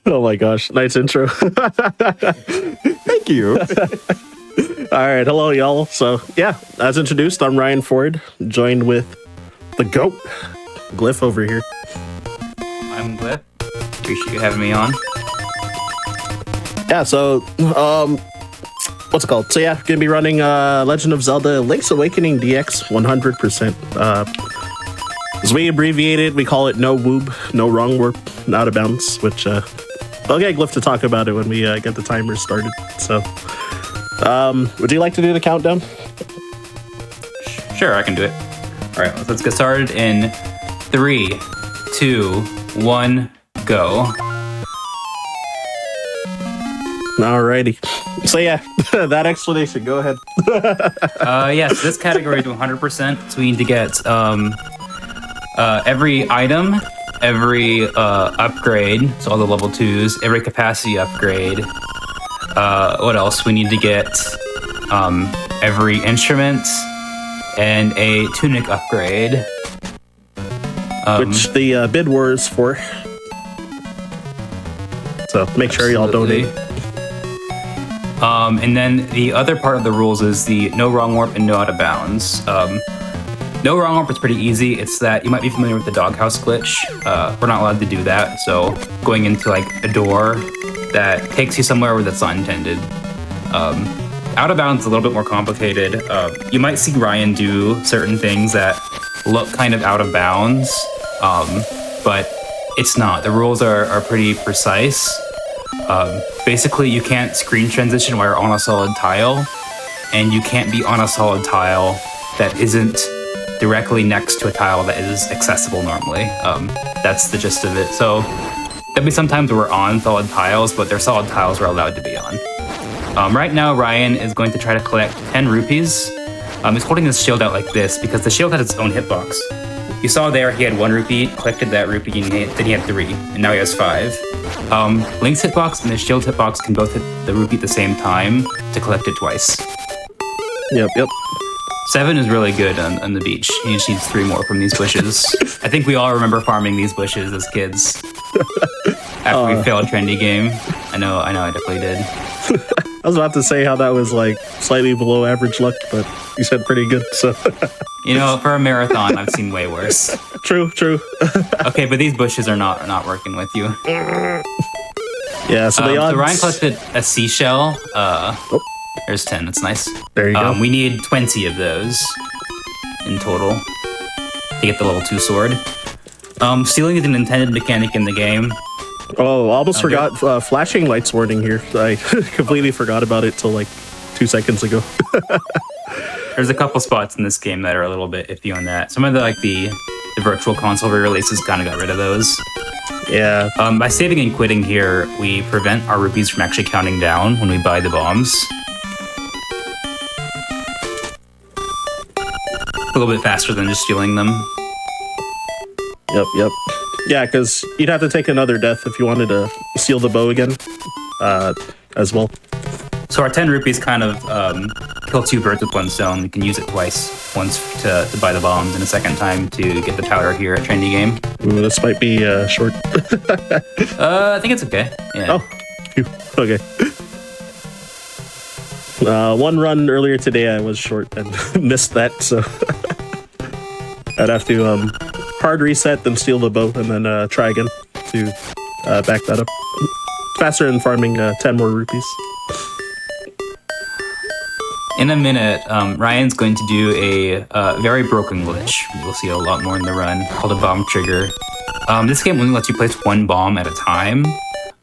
Oh my gosh, nice intro. Thank you. All right, hello y'all. So yeah, as introduced, I'm Ryan Ford, joined with the GOAT, Glyph over here. I'm Glyph. Appreciate you having me on. Yeah, so what's it called? So yeah, gonna be running Legend of Zelda Link's Awakening DX 100%. As we abbreviate it, we call it no woob, no wrong warp, out of bounds, which I'll get Glyph to talk about it when we get the timer started. So would you like to do the countdown? Sure, I can do it. All right, let's get started in 3, 2, 1, go. Alrighty. So yeah, that explanation, go ahead. Yes, this category is 100%, so we need to get every item, every upgrade, so all the level 2s, every capacity upgrade. What else? We need to get every instrument and a tunic upgrade. Which the bid war is for. So make sure y'all donate. And then the other part of the rules is the no wrong warp and no out of bounds. No wrong warp is pretty easy. It's that you might be familiar with the doghouse glitch. We're not allowed to do that. So going into like a door that takes you somewhere where that's not intended. Out of bounds is a little bit more complicated. You might see Ryan do certain things that look kind of out of bounds, but it's not. The rules are pretty precise. Basically, you can't screen transition while you're on a solid tile, and you can't be on a solid tile that isn't directly next to a tile that is accessible normally. That's the gist of it. So there'll be some times where we're on solid tiles, but they're solid tiles we're allowed to be on. Right now, Ryan is going to try to collect 10 rupees. He's holding his shield out like this because the shield has its own hitbox. You saw there he had 1 rupee, collected that rupee, and then he had 3, and now he has 5. Link's hitbox and the shield hitbox can both hit the rupee at the same time to collect it twice. Yep. 7 is really good on the beach. He just needs 3 more from these bushes. I think we all remember farming these bushes as kids. After we failed trendy game. I know I definitely did. I was about to say how that was like slightly below average luck, but you said pretty good, so. You know, for a marathon, I've seen way worse. True. Okay, but these bushes are not working with you. Yeah, so the odds... So Ryan collected a seashell. There's 10, that's nice. There you go. We need 20 of those in total to get the level 2 sword. Stealing is an intended mechanic in the game. Oh, almost forgot flashing lights warning here. I completely forgot about it till like 2 seconds ago. There's a couple spots in this game that are a little bit iffy on that. Some of the virtual console re-releases kind of got rid of those. Yeah. By saving and quitting here, we prevent our rupees from actually counting down when we buy the bombs. A little bit faster than just stealing them. Yep. Yeah, because you'd have to take another death if you wanted to steal the bow again, as well. So our 10 rupees kind of kill 2 birds with 1 stone. We can use it twice. Once to buy the bombs, and a second time to get the powder here at Trendy Game. Ooh, this might be short. I think it's okay. Yeah. Oh, phew. Okay. 1 run earlier today I was short and missed that, so I'd have to hard reset, then steal the bow, and then try again to back that up. Faster than farming 10 more rupees. In a minute, Ryan's going to do a very broken glitch. You'll see a lot more in the run, called a bomb trigger. This game only lets you place 1 bomb at a time,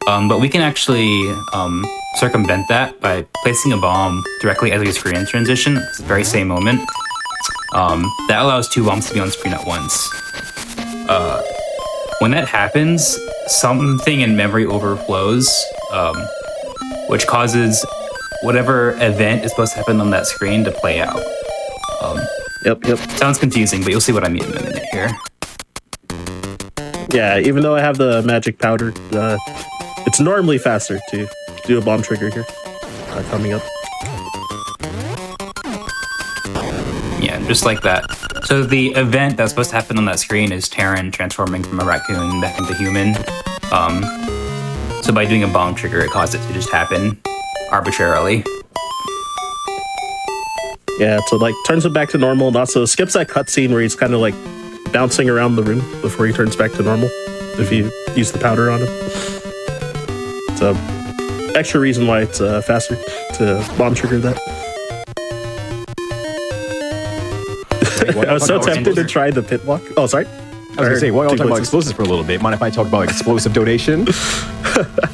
but we can actually circumvent that by placing a bomb directly as we screen transition. It's the very same moment. That allows 2 bombs to be on screen at once. When that happens, something in memory overflows, which causes whatever event is supposed to happen on that screen to play out. Yep. Sounds confusing, but you'll see what I mean in a minute here. Yeah, even though I have the magic powder, it's normally faster to do a bomb trigger here coming up. Yeah, just like that. So the event that's supposed to happen on that screen is Terran transforming from a raccoon back into human. So by doing a bomb trigger, it caused it to just happen arbitrarily. Yeah, so like turns it back to normal and also skips that cutscene where he's kind of like bouncing around the room before he turns back to normal if you use the powder on him. So extra reason why it's faster to bomb trigger that. I was so tempted to try the pit walk. Oh, sorry. I was gonna say, while y'all talking about explosives for a little bit, mind if I talk about explosive donation?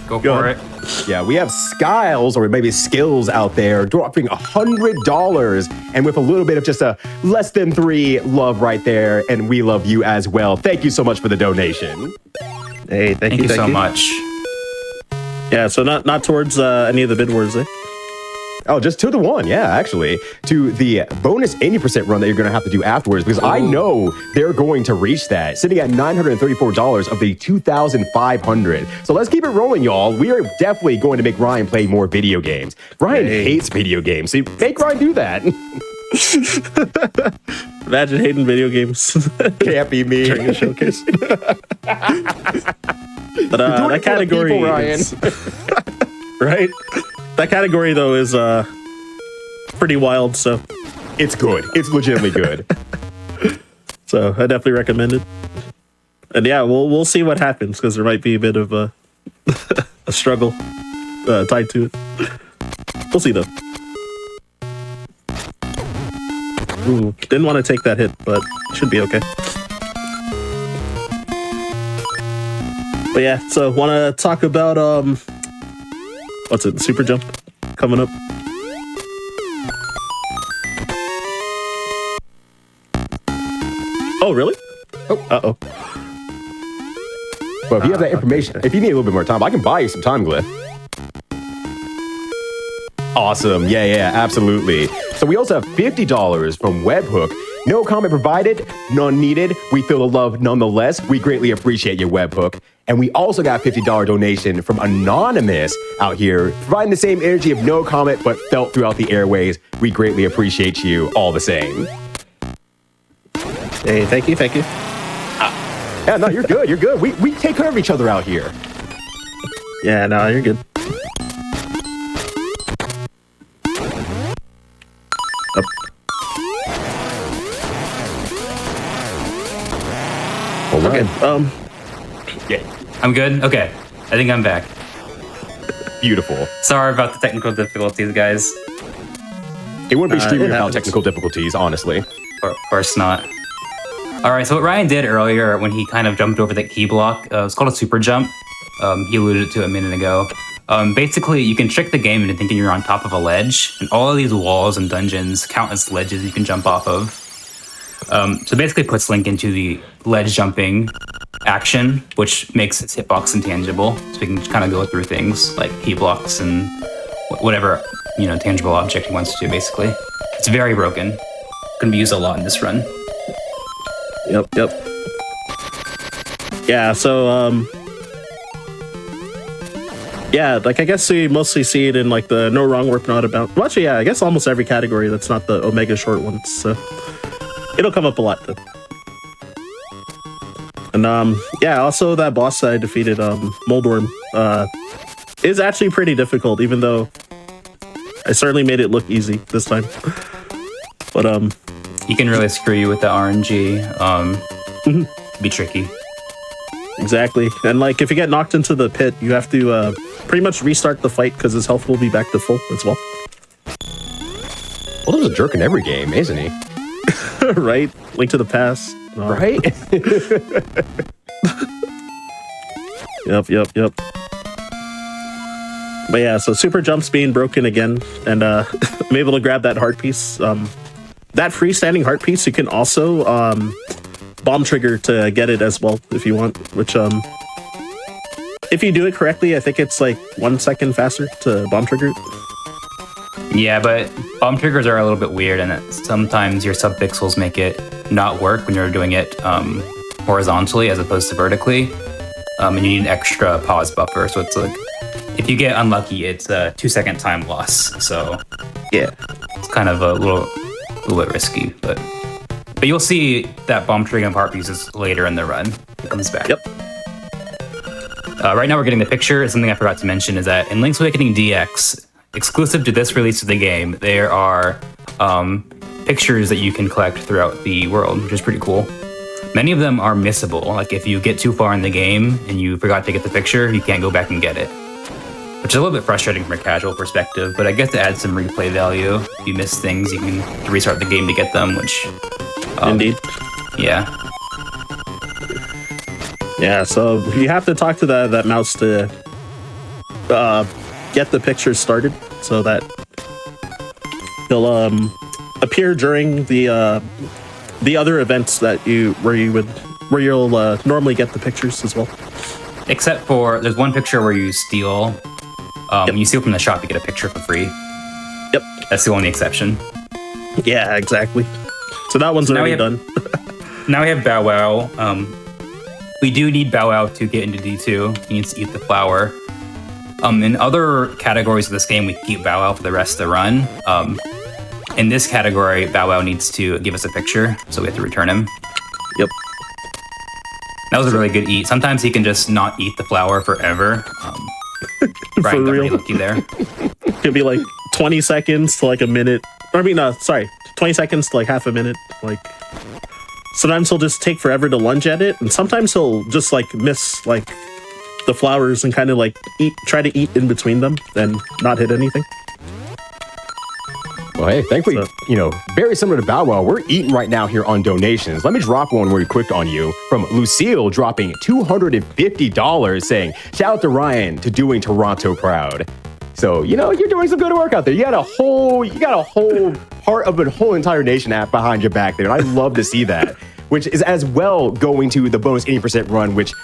Go for it. Yeah, we have Skiles, or maybe Skills out there, dropping $100, and with a little bit of just a less than 3 love right there, and we love you as well. Thank you so much for the donation. Hey, thank you so much. Yeah, so not towards any of the bid wars, eh? Oh, just to the one, yeah, actually. To the bonus 80% run that you're going to have to do afterwards, because I know they're going to reach that, sitting at $934 of the 2,500. So let's keep it rolling, y'all. We are definitely going to make Ryan play more video games. Ryan hates video games, so make Ryan do that. Imagine hating video games. Can't be me. During a showcase. But that category people, Ryan. is... right? That category, though, is pretty wild, so... It's good. It's legitimately good. So, I definitely recommend it. And yeah, we'll see what happens, because there might be a bit of a struggle tied to it. We'll see, though. Ooh, didn't want to take that hit, but should be okay. But yeah, so want to talk about... what's it? Super jump coming up. Oh, really? Oh. Uh-oh. Well, if you have that information, if you need a little bit more time, I can buy you some time, Glyph. Awesome. Yeah, absolutely. So we also have $50 from Webhook. No comment provided, none needed. We feel the love nonetheless. We greatly appreciate your Webhook. And we also got a $50 donation from Anonymous out here, providing the same energy of no comment, but felt throughout the airways. We greatly appreciate you all the same. Hey, thank you. Yeah, no, you're good. You're good. We take care of each other out here. Yeah, no, you're good. Up. All right. Okay, Yeah. I'm good? Okay. I think I'm back. Beautiful. Sorry about the technical difficulties, guys. It wouldn't be streaming it without happens. technical difficulties, honestly. Or, of course not. All right, so what Ryan did earlier when he kind of jumped over that key block, it's called a super jump. He alluded to it a minute ago. Basically, you can trick the game into thinking you're on top of a ledge, and all of these walls and dungeons count as ledges you can jump off of. So basically puts Link into the ledge jumping action, which makes its hitbox intangible, so he can kind of go through things like key blocks and whatever, tangible object he wants to, basically. It's very broken. Going to be used a lot in this run. Yep. Yeah, so, yeah, like, I guess we mostly see it in, like, the no wrong warp, not about... Well, actually, yeah, I guess almost every category that's not the Omega short ones, so... It'll come up a lot, though. And, yeah, also that boss I defeated, Moldworm, is actually pretty difficult, even though I certainly made it look easy this time. But, He can really screw you with the RNG. Be tricky. Exactly. And like if you get knocked into the pit, you have to pretty much restart the fight because his health will be back to full as well. Well, there's a jerk in every game, isn't he? Right? Link to the past. Right? Yep. But yeah, so super jumps being broken again, and I'm able to grab that heart piece. That freestanding heart piece, you can also bomb trigger to get it as well if you want, which if you do it correctly, I think it's like 1 second faster to bomb trigger it. Yeah, but bomb triggers are a little bit weird, and sometimes your subpixels make it not work when you're doing it horizontally as opposed to vertically. And you need an extra pause buffer, so it's like, if you get unlucky, it's a 2-second time loss. So yeah, it's kind of a little bit risky, but But you'll see that Bomb Trigon Part uses later in the run. It comes back. Yep. Right now we're getting the picture. Something I forgot to mention is that in Link's Awakening DX, exclusive to this release of the game, there are pictures that you can collect throughout the world, which is pretty cool. Many of them are missable. Like if you get too far in the game and you forgot to get the picture, you can't go back and get it. Which is a little bit frustrating from a casual perspective, but I guess to add some replay value, if you miss things, you can restart the game to get them, which... Indeed. Yeah. Yeah, so you have to talk to that mouse to get the picture started so that he'll appear during the other events that where you'll normally get the pictures as well. Except for there's one picture where you steal. Yep. You steal from the shop, you get a picture for free. Yep. That's the only exception. Yeah, exactly. So that one's already done. Now we have Bow Wow. We do need Bow Wow to get into D2. He needs to eat the flower. In other categories of this game, we keep Bow Wow for the rest of the run. In this category, Bow Wow needs to give us a picture, so we have to return him. Yep. That was a really good eat. Sometimes he can just not eat the flower forever. Brian got real? really lucky there. Could be like 20 seconds to like a minute. 20 seconds to like half a minute. Like sometimes he'll just take forever to lunge at it, and sometimes he'll just like miss like the flowers and kind of like try to eat in between them and not hit anything. Well, hey, thankfully, very similar to Bow Wow, we're eating right now here on donations. Let me drop one really quick on you from Lucille dropping $250 saying, shout out to Ryan to doing Toronto proud. So, you're doing some good work out there. You got a whole part of a whole entire nation app behind your back there. And I love to see that, which is as well going to the bonus 80% run, which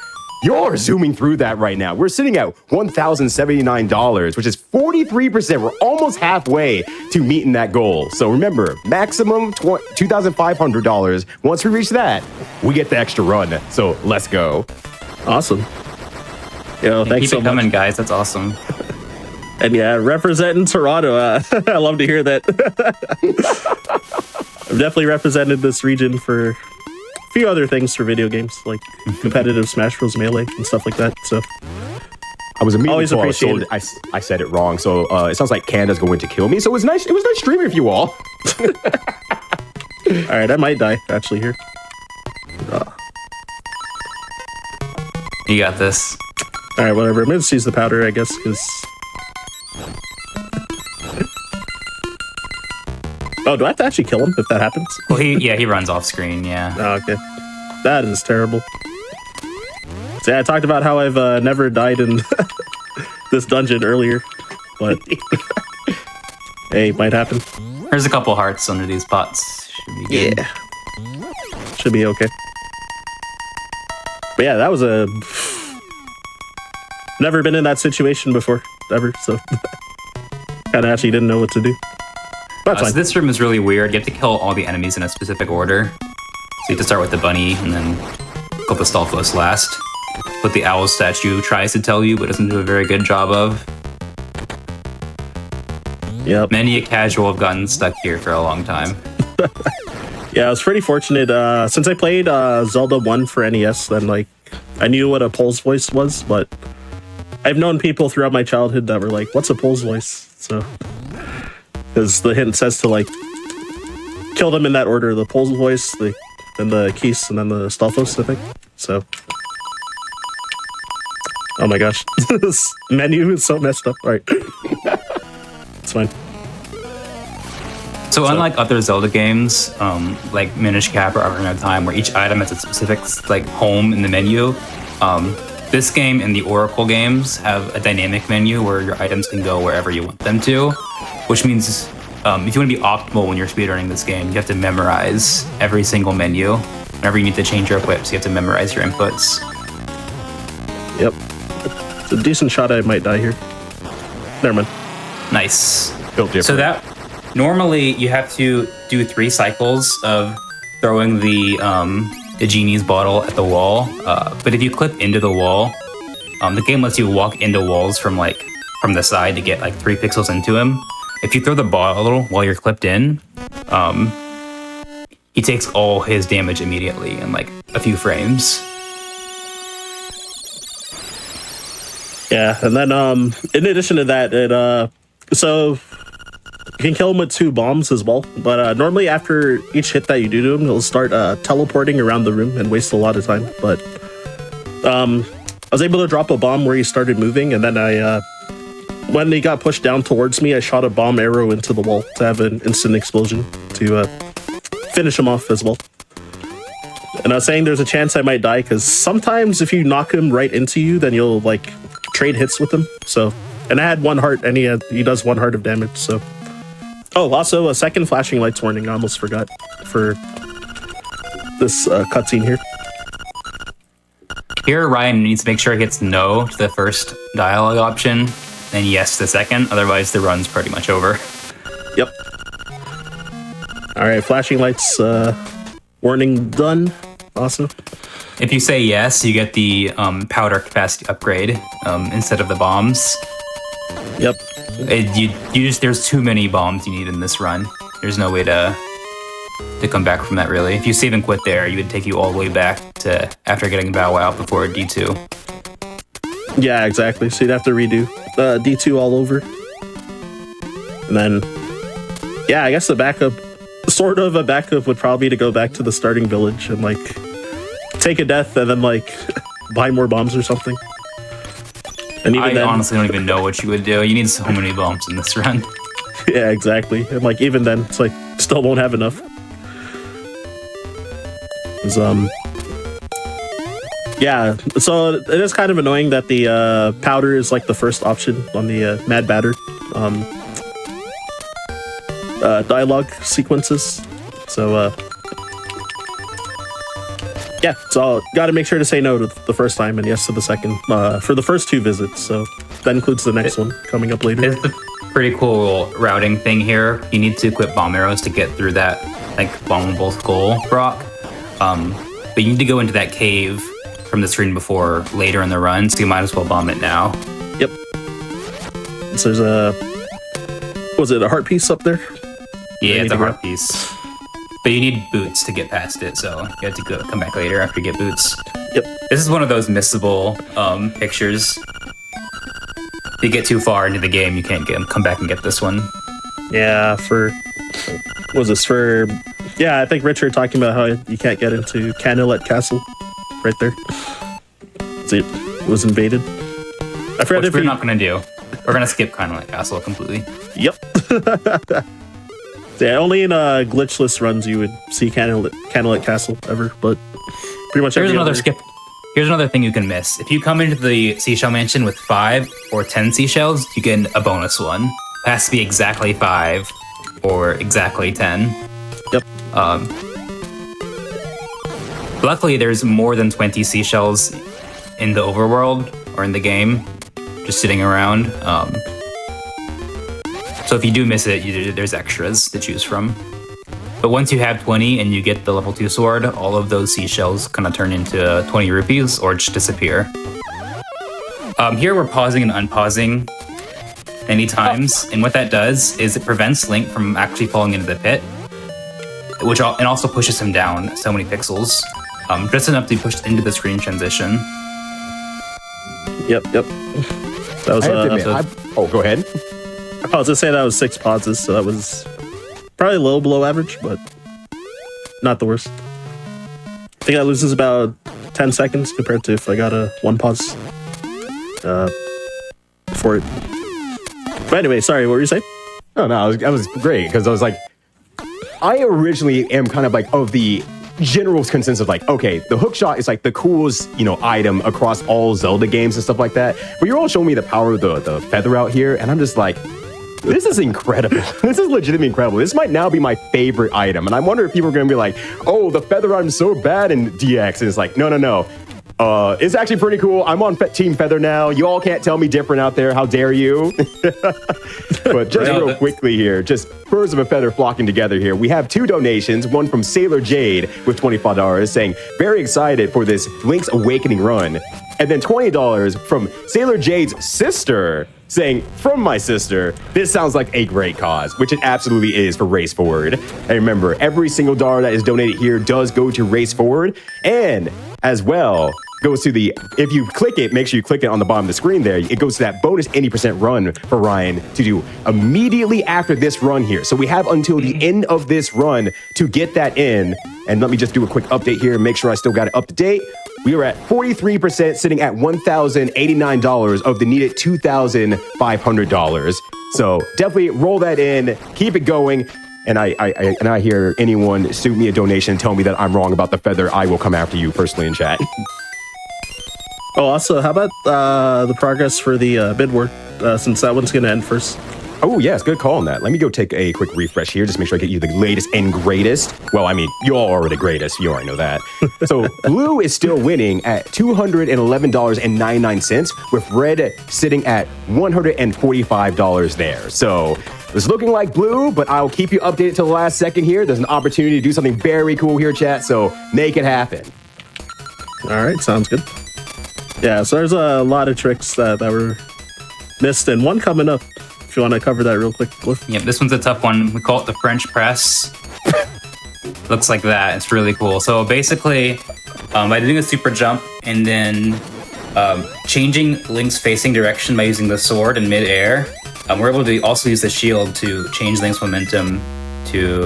you're zooming through that right now. We're sitting at $1,079, which is 43%. We're almost halfway to meeting that goal. So remember, maximum $2,500. Once we reach that, we get the extra run. So let's go. Awesome. Thanks so Keep it coming, much, guys. That's awesome. And yeah, representing Toronto. I love to hear that. I've definitely represented this region for few other things for video games, like competitive Smash Bros. Melee and stuff like that. So I was immediately always appreciate it. I said it wrong, so it sounds like Canada's going to kill me. So it was nice streaming with you all. All right, I might die actually here. You got this. All right, whatever. I'm gonna just use the powder, I guess, because. Oh, do I have to actually kill him if that happens? Well, he runs off screen, yeah. Oh, okay. That is terrible. So yeah, I talked about how I've never died in this dungeon earlier, but hey, might happen. There's a couple hearts under these pots. Should be good. Yeah. Should be okay. But yeah, that was never been in that situation before, ever, so kind of actually didn't know what to do. That's fine. So this room is really weird. You have to kill all the enemies in a specific order. So you have to start with the bunny and then kill the Stalfos last. What the owl statue tries to tell you, but doesn't do a very good job of. Yep. Many a casual have gotten stuck here for a long time. Yeah, I was pretty fortunate. Since I played Zelda 1 for NES, then like I knew what a Pole's voice was, but I've known people throughout my childhood that were like, "What's a Pole's voice?" So, because the hint says to like kill them in that order: the Pole's voice, then the Keese, and then the Stalfos, I think. So, oh my gosh, this menu is so messed up. All right, it's fine. So unlike other Zelda games, like Minish Cap or Ocarina of Time, where each item has a specific like home in the menu, this game and the Oracle games have a dynamic menu where your items can go wherever you want them to, which means if you want to be optimal when you're speedrunning this game, you have to memorize every single menu. Whenever you need to change your equips, you have to memorize your inputs. Yep. It's a decent shot I might die here. Never mind. Nice. Built different. So that normally you have to do 3 cycles of throwing the genie's bottle at the wall. But if you clip into the wall, the game lets you walk into walls from the side to get like 3 pixels into him. If you throw the bottle while you're clipped in, he takes all his damage immediately in like a few frames. Yeah, and then in addition to that, so you can kill him with 2 bombs as well. But normally after each hit that you do to him, he'll start teleporting around the room and waste a lot of time. But I was able to drop a bomb where he started moving, and then when he got pushed down towards me, I shot a bomb arrow into the wall to have an instant explosion to finish him off as well. And I was saying there's a chance I might die because sometimes if you knock him right into you, then you'll like trade hits with him. So, and I had 1 heart, and he does 1 heart of damage. So, oh, also a second flashing lights warning. I almost forgot for this cutscene here. Here, Ryan needs to make sure he hits no to the first dialogue option, and yes to the second. Otherwise, the run's pretty much over. Yep. All right, flashing lights warning done. Awesome. If you say yes, you get the powder capacity upgrade instead of the bombs. Yep. There's too many bombs you need in this run. There's no way to come back from that, really. If you save and quit there, you would take you all the way back to after getting Bow Wow before D2. Yeah, exactly. So you'd have to redo D2 all over. And then, yeah, I guess the backup, sort of a backup would probably be to go back to the starting village and like take a death and then like buy more bombs or something. And even then, honestly don't even know what you would do. You need so many bombs in this run. Yeah, exactly. And like even then, it's like still won't have enough. 'Cause, yeah, so it is kind of annoying that the powder is like the first option on the Mad Batter dialogue sequences. So yeah, so got to make sure to say no to the first time and yes to the second for the first 2 visits. So that includes the next one coming up later. It's a pretty cool routing thing here. You need to equip bomb arrows to get through that like bombable skull rock. But you need to go into that cave from the screen before later in the run, so you might as well bomb it now. Yep. So there's was it a heart piece up there? Yeah, it's a heart piece. But you need boots to get past it, so you have to come back later after you get boots. Yep. This is one of those missable pictures. If you get too far into the game, you can't come back and get this one. Yeah, yeah, I think Richard talking about how you can't get into Canelet Castle right there. So it was invaded. I forgot Which we're not going to do. We're going to skip Canelet Castle completely. Yep. Yeah, only in glitchless runs you would see Canelet Castle ever, but pretty much Here's another thing you can miss. If you come into the Seashell Mansion with 5 or 10 seashells, you get a bonus one. It has to be exactly 5 or exactly 10. Yep. Luckily, there's more than 20 seashells in the overworld or in the game, just sitting around. So if you do miss it, there's extras to choose from. But once you have 20 and you get the level 2 sword, all of those seashells kind of turn into 20 rupees or just disappear. Here we're pausing and unpausing many times, and what that does is it prevents Link from actually falling into the pit, and also pushes him down so many pixels, just enough to be pushed into the screen transition. Yep. That was. Go ahead. I was gonna say that was 6 pauses, so that was probably a little below average, but not the worst. I think that loses about 10 seconds compared to if I got a 1 pause for it. But anyway, sorry, what were you saying? No, that was great because I was like, I originally am kind of like of the general consensus of like, okay, the hook shot is like the coolest, item across all Zelda games and stuff like that. But you're all showing me the power of the feather out here, and I'm just like, this is incredible. This is legitimately incredible. This might now be my favorite item. And I wonder if people are going to be like, oh, the feather item's so bad in DX. And it's like, no. It's actually pretty cool. I'm on Team Feather now. You all can't tell me different out there. How dare you? But just real quickly here, just birds of a feather flocking together here. We have 2 donations, one from Sailor Jade with $25 saying, very excited for this Link's Awakening run. And then $20 from Sailor Jade's sister saying, from my sister, this sounds like a great cause, which it absolutely is for Race Forward. And remember, every single dollar that is donated here does go to Race Forward, and as well, goes to the, if you click it, make sure you click it on the bottom of the screen there, it goes to that bonus 80% run for Ryan to do immediately after this run here. So we have until the end of this run to get that in. And let me just do a quick update here and make sure I still got it up to date. We are at 43%, sitting at $1,089 of the needed $2,500. So definitely roll that in, keep it going. And I hear anyone shoot me a donation and tell me that I'm wrong about the feather, I will come after you personally in chat. Oh, also, how about the progress for the bid war, since that one's going to end first? Oh, yes, good call on that. Let me go take a quick refresh here, just make sure I get you the latest and greatest. Well, I mean, you all are the greatest. You already know that. So blue is still winning at $211.99, with red sitting at $145 there. So it's looking like blue, but I'll keep you updated till the last second here. There's an opportunity to do something very cool here, chat, so make it happen. All right, sounds good. Yeah, so there's a lot of tricks that were missed, and one coming up. If you want to cover that real quick, Glyph. Yep, this one's a tough one. We call it the French press. Looks like that. It's really cool. So basically, by doing a super jump and then changing Link's facing direction by using the sword in midair, we're able to also use the shield to change Link's momentum to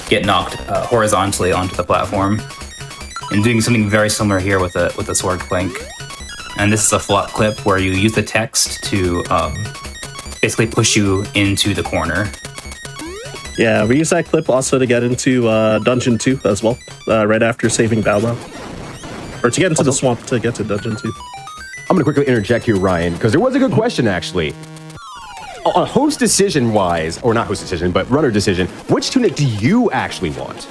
get knocked horizontally onto the platform. And doing something very similar here with a sword clink. And this is a flop clip where you use the text to basically push you into the corner. Yeah, we use that clip also to get into Dungeon 2 as well, right after saving Bow Wow. Or to get into the swamp to get to Dungeon 2. I'm going to quickly interject here, Ryan, because there was a good question, actually. Host decision-wise, or not host decision, but runner decision, which tunic do you actually want?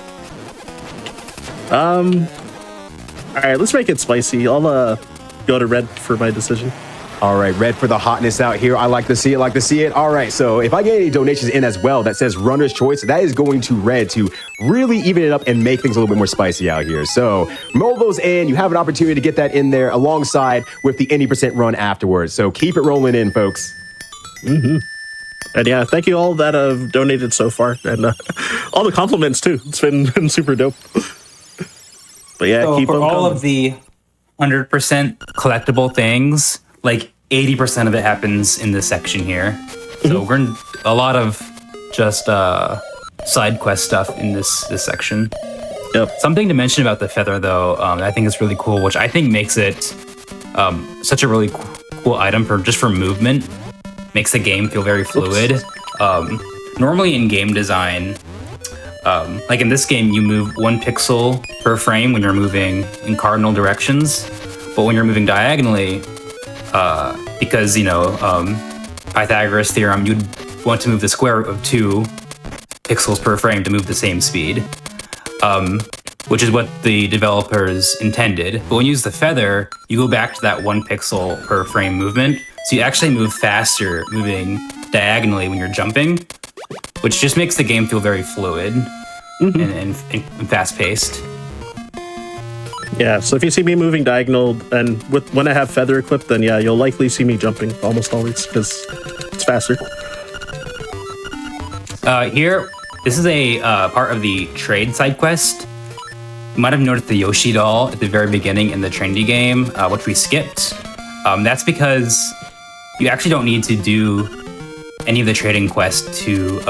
All right, let's make it spicy. I'll go to red for my decision. All right, red for the hotness out here. I like to see it, All right, so if I get any donations in as well that says runner's choice, that is going to red to really even it up and make things a little bit more spicy out here. So roll those in. You have an opportunity to get that in there alongside with the 80% run afterwards. So keep it rolling in, folks. Mm-hmm. And yeah, thank you all that have donated so far. And all the compliments, too. It's been super dope. But yeah, so keep for them all coming. of the 100% collectible things, like 80% of it happens in this section here. So we're in a lot of just side quest stuff in this section. Yep. Something to mention about the feather, though, I think is really cool, which I think makes it such a really cool item for movement. Makes the game feel very fluid. Normally in game design, like in this game, you move 1 pixel per frame when you're moving in cardinal directions, but when you're moving diagonally, because, Pythagoras theorem, you'd want to move the square root of 2 pixels per frame to move the same speed, which is what the developers intended. But when you use the feather, you go back to that 1 pixel per frame movement, so you actually move faster moving diagonally when you're jumping, which just makes the game feel very fluid and fast-paced. Yeah, so if you see me moving diagonal and when I have feather equipped, then yeah, you'll likely see me jumping almost always because it's faster. Here, this is a part of the trade side quest. You might have noticed the Yoshi doll at the very beginning in the Trendy game, which we skipped. That's because you actually don't need to do any of the trading quests to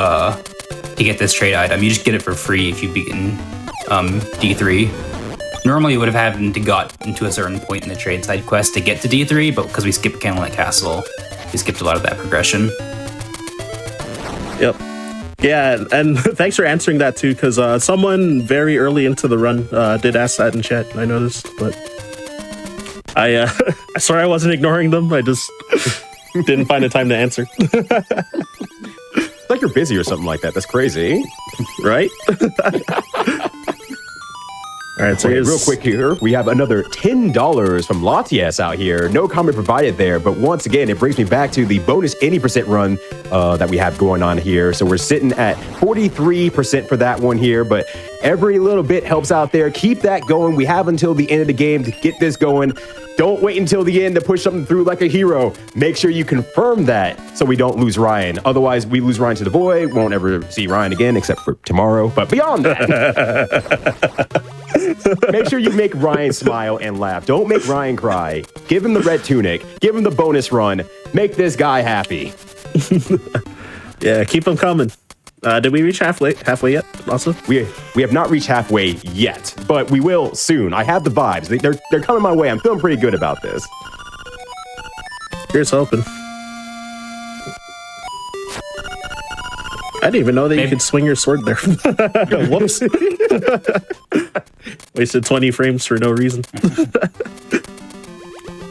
get this trade item. You just get it for free if you've beaten D3. Normally, you would have had to got into a certain point in the trade side quest to get to D3, but because we skipped Candlelit Castle, we skipped a lot of that progression. Yep. Yeah, and thanks for answering that too, because someone very early into the run did ask that in chat, I noticed, but I sorry I wasn't ignoring them, I just didn't find the time to answer. It's like you're busy or something like that. That's crazy. Right? All right, so Okay, here's real quick here, we have another $10 from Latias out here. No comment provided there, but once again, it brings me back to the bonus 80% run that we have going on here. So we're sitting at 43% for that one here, but every little bit helps out there. Keep that going. We have until the end of the game to get this going. Don't wait until the end to push something through like a hero. Make sure you confirm that so we don't lose Ryan. Otherwise, we lose Ryan to the void. Won't ever see Ryan again except for tomorrow. But beyond that, make sure you make Ryan smile and laugh. Don't make Ryan cry. Give him the red tunic. Give him the bonus run. Make this guy happy. yeah, keep them coming. Did we reach halfway yet? Also, we have not reached halfway yet, but we will soon. I have the vibes. They're coming my way. I'm feeling pretty good about this. Here's hoping. I didn't even know that you could swing your sword there. Whoops. Wasted 20 frames for no reason.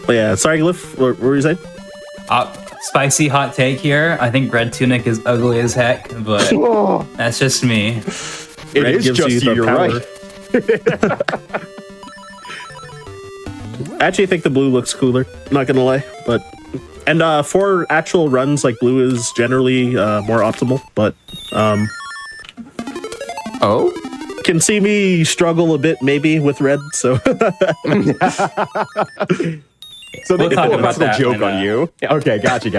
But yeah, sorry, Glyph. What were you saying? Spicy hot take here. I think red tunic is ugly as heck, but that's just me. It Red is gives just you the you're power. right. I actually think the blue looks cooler. Not gonna lie, but for actual runs, like blue is generally more optimal. But can see me struggle a bit maybe with red. So So We'll they talk pull a about personal that joke when, on you. Okay, gotcha.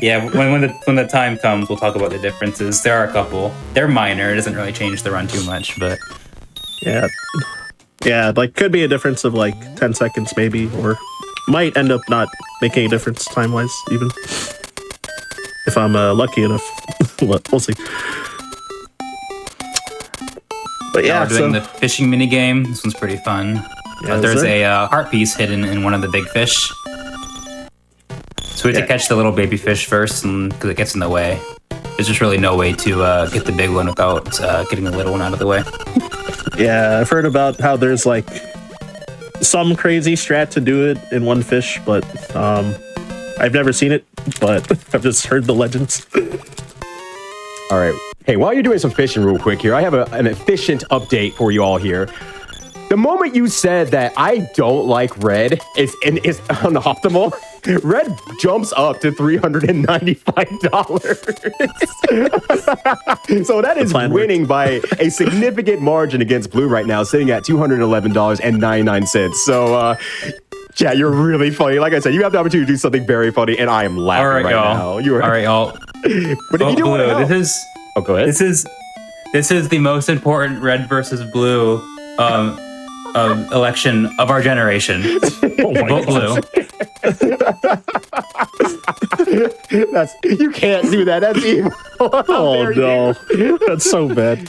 Yeah, when the time comes, we'll talk about the differences. There are a couple. They're minor. It doesn't really change the run too much, but yeah, like could be a difference of like 10 seconds maybe, or might end up not making a difference time wise even if I'm lucky enough. We'll see. But yeah, we're doing the fishing mini game. This one's pretty fun. Yeah, There's a heart piece hidden in one of the big fish. So we have to catch the little baby fish first, and because it gets in the way. There's just really no way to get the big one without getting the little one out of the way. Yeah, I've heard about how there's like some crazy strat to do it in one fish, but I've never seen it, but I've just heard the legends. All right. Hey, while you're doing some fishing real quick here, I have an efficient update for you all here. The moment you said that I don't like red is unoptimal, red jumps up to $395. So that is winning by a significant margin against blue right now, sitting at $211.99. So, yeah, you're really funny. Like I said, you have the opportunity to do something very funny, and I am laughing right now. All right, y'all. But if you do want to help, go ahead. This is the most important red versus blue election of our generation. Vote blue. You can't do that. That's evil. Oh no, that's so bad.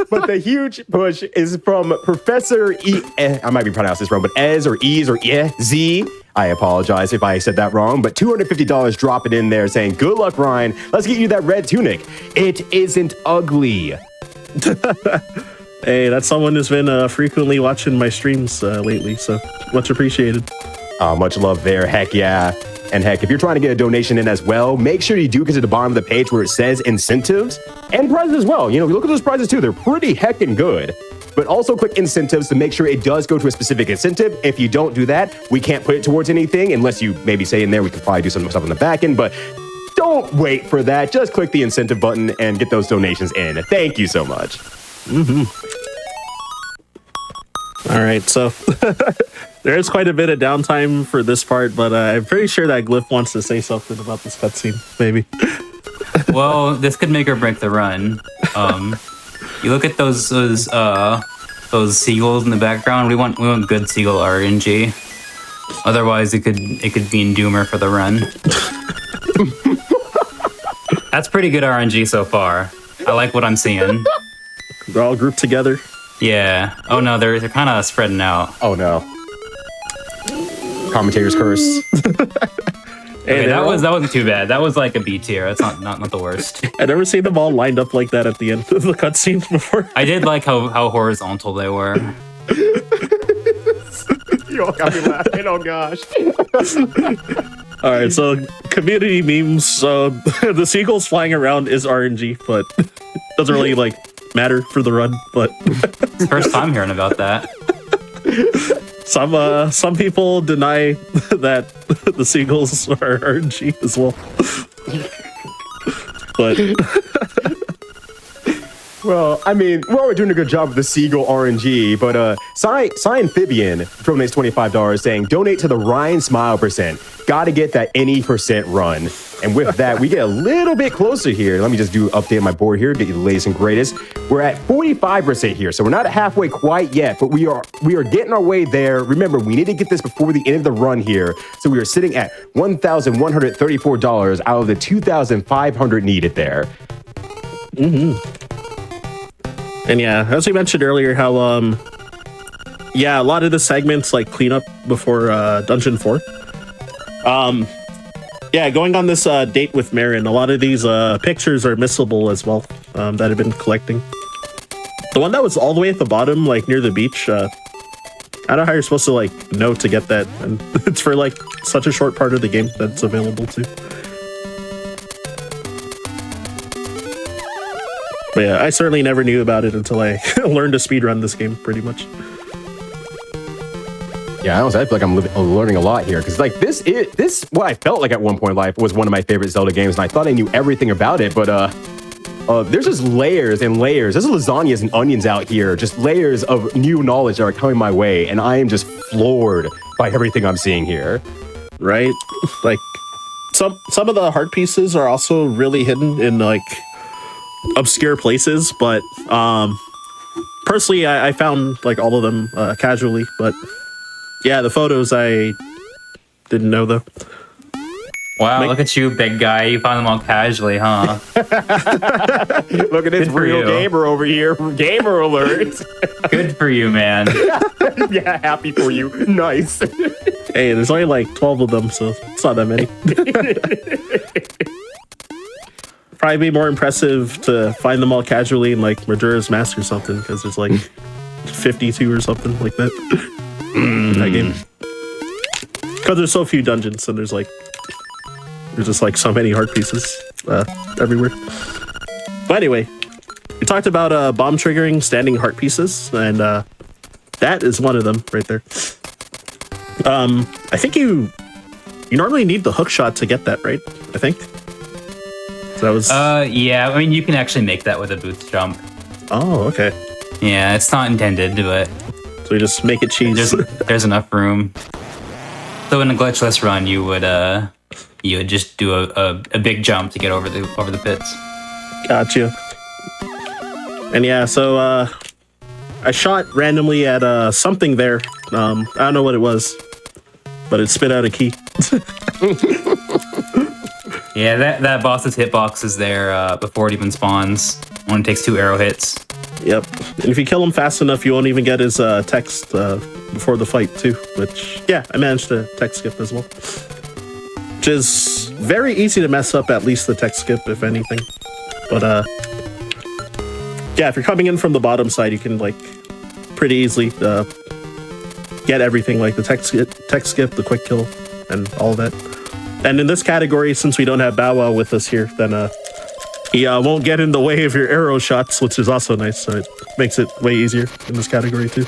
But the huge push is from Professor E. I might be pronouncing this wrong, but Ez or E's or Z. I apologize if I said that wrong, but $250 drop it in there saying, good luck, Ryan. Let's get you that red tunic. It isn't ugly. Hey, that's someone who's been frequently watching my streams lately, so much appreciated. Much love there. Heck yeah. And heck, if you're trying to get a donation in as well, make sure you do get to the bottom of the page where it says incentives and prizes as well. You know, look at those prizes too. They're pretty heckin' good. But also click incentives to make sure it does go to a specific incentive. If you don't do that, we can't put it towards anything unless you maybe say in there we can probably do some stuff on the back end. But don't wait for that. Just click the incentive button and get those donations in. Thank you so much. All right, so there is quite a bit of downtime for this part, but I'm pretty sure that Glyph wants to say something about this cutscene, maybe. Well, this could make or break the run. You look at those seagulls in the background. We want good seagull RNG. Otherwise, it could mean doomer for the run. That's pretty good RNG so far. I like what I'm seeing. They're all grouped together. Yeah. Oh no, they're kind of spreading out. Oh no. Commentator's curse. Okay, that wasn't too bad. That was like a B tier. That's not the worst. I've never seen them all lined up like that at the end of the cutscene before. I did like how horizontal they were. You all got me laughing. Oh gosh. All right, so community memes. The seagulls flying around is RNG, but doesn't really like matter for the run, but First time hearing about that. some people deny that the seagulls are RNG as well. But Well, I mean, we're already doing a good job with the Seagull RNG, but Scientifian donates $25 saying, donate to the Ryan Smile percent. Gotta get that any percent run. And with that, we get a little bit closer here. Let me just update my board here, get you the latest and greatest. We're at 45% here, so we're not halfway quite yet, but we are getting our way there. Remember, we need to get this before the end of the run here. So we are sitting at $1,134 out of the 2,500 needed there. And yeah, as we mentioned earlier, how a lot of the segments like clean up before Dungeon 4. Going on this date with Marin, a lot of these pictures are missable as well that I've been collecting. The one that was all the way at the bottom, like near the beach, I don't know how you're supposed to like know to get that, and it's for like such a short part of the game that's available too. But yeah, I certainly never knew about it until I learned to speedrun this game, pretty much. Yeah, honestly, I feel like I'm learning a lot here, because like this what I felt like at one point in life was one of my favorite Zelda games, and I thought I knew everything about it, but there's just layers and layers. There's lasagnas and onions out here, just layers of new knowledge that are coming my way, and I am just floored by everything I'm seeing here. Right? Like some of the heart pieces are also really hidden in like obscure places, but personally I found like all of them casually, but yeah, the photos I didn't know though. Wow, look at you, big guy. You found them all casually, huh? Look at this real gamer over here. Gamer alert. Good for you, man. Yeah, happy for you. Nice. Hey, there's only like 12 of them, so it's not that many. Probably be more impressive to find them all casually in like Majora's Mask or something, because there's like 52 or something like that in that game. Because there's so few dungeons, and there's just like so many heart pieces everywhere. But anyway, we talked about bomb triggering standing heart pieces, and that is one of them right there. I think you normally need the hook shot to get that, right? I think. So that was. Yeah. I mean, you can actually make that with a boost jump. Oh, okay. Yeah, it's not intended, but so you just make it cheese. There's enough room. So in a glitchless run, you would just do a big jump to get over the pits. Gotcha. And yeah, so I shot randomly at something there. I don't know what it was, but it spit out a key. Yeah, that boss's hitbox is there before it even spawns. When it takes 2 arrow hits. Yep. And if you kill him fast enough, you won't even get his text before the fight too. Which, yeah, I managed to text skip as well. Which is very easy to mess up, at least the text skip, if anything. But yeah, if you're coming in from the bottom side, you can like pretty easily get everything, like the text skip, the quick kill, and all of that. And in this category, since we don't have Bow Wow with us here, then he won't get in the way of your arrow shots, which is also nice. So it makes it way easier in this category too.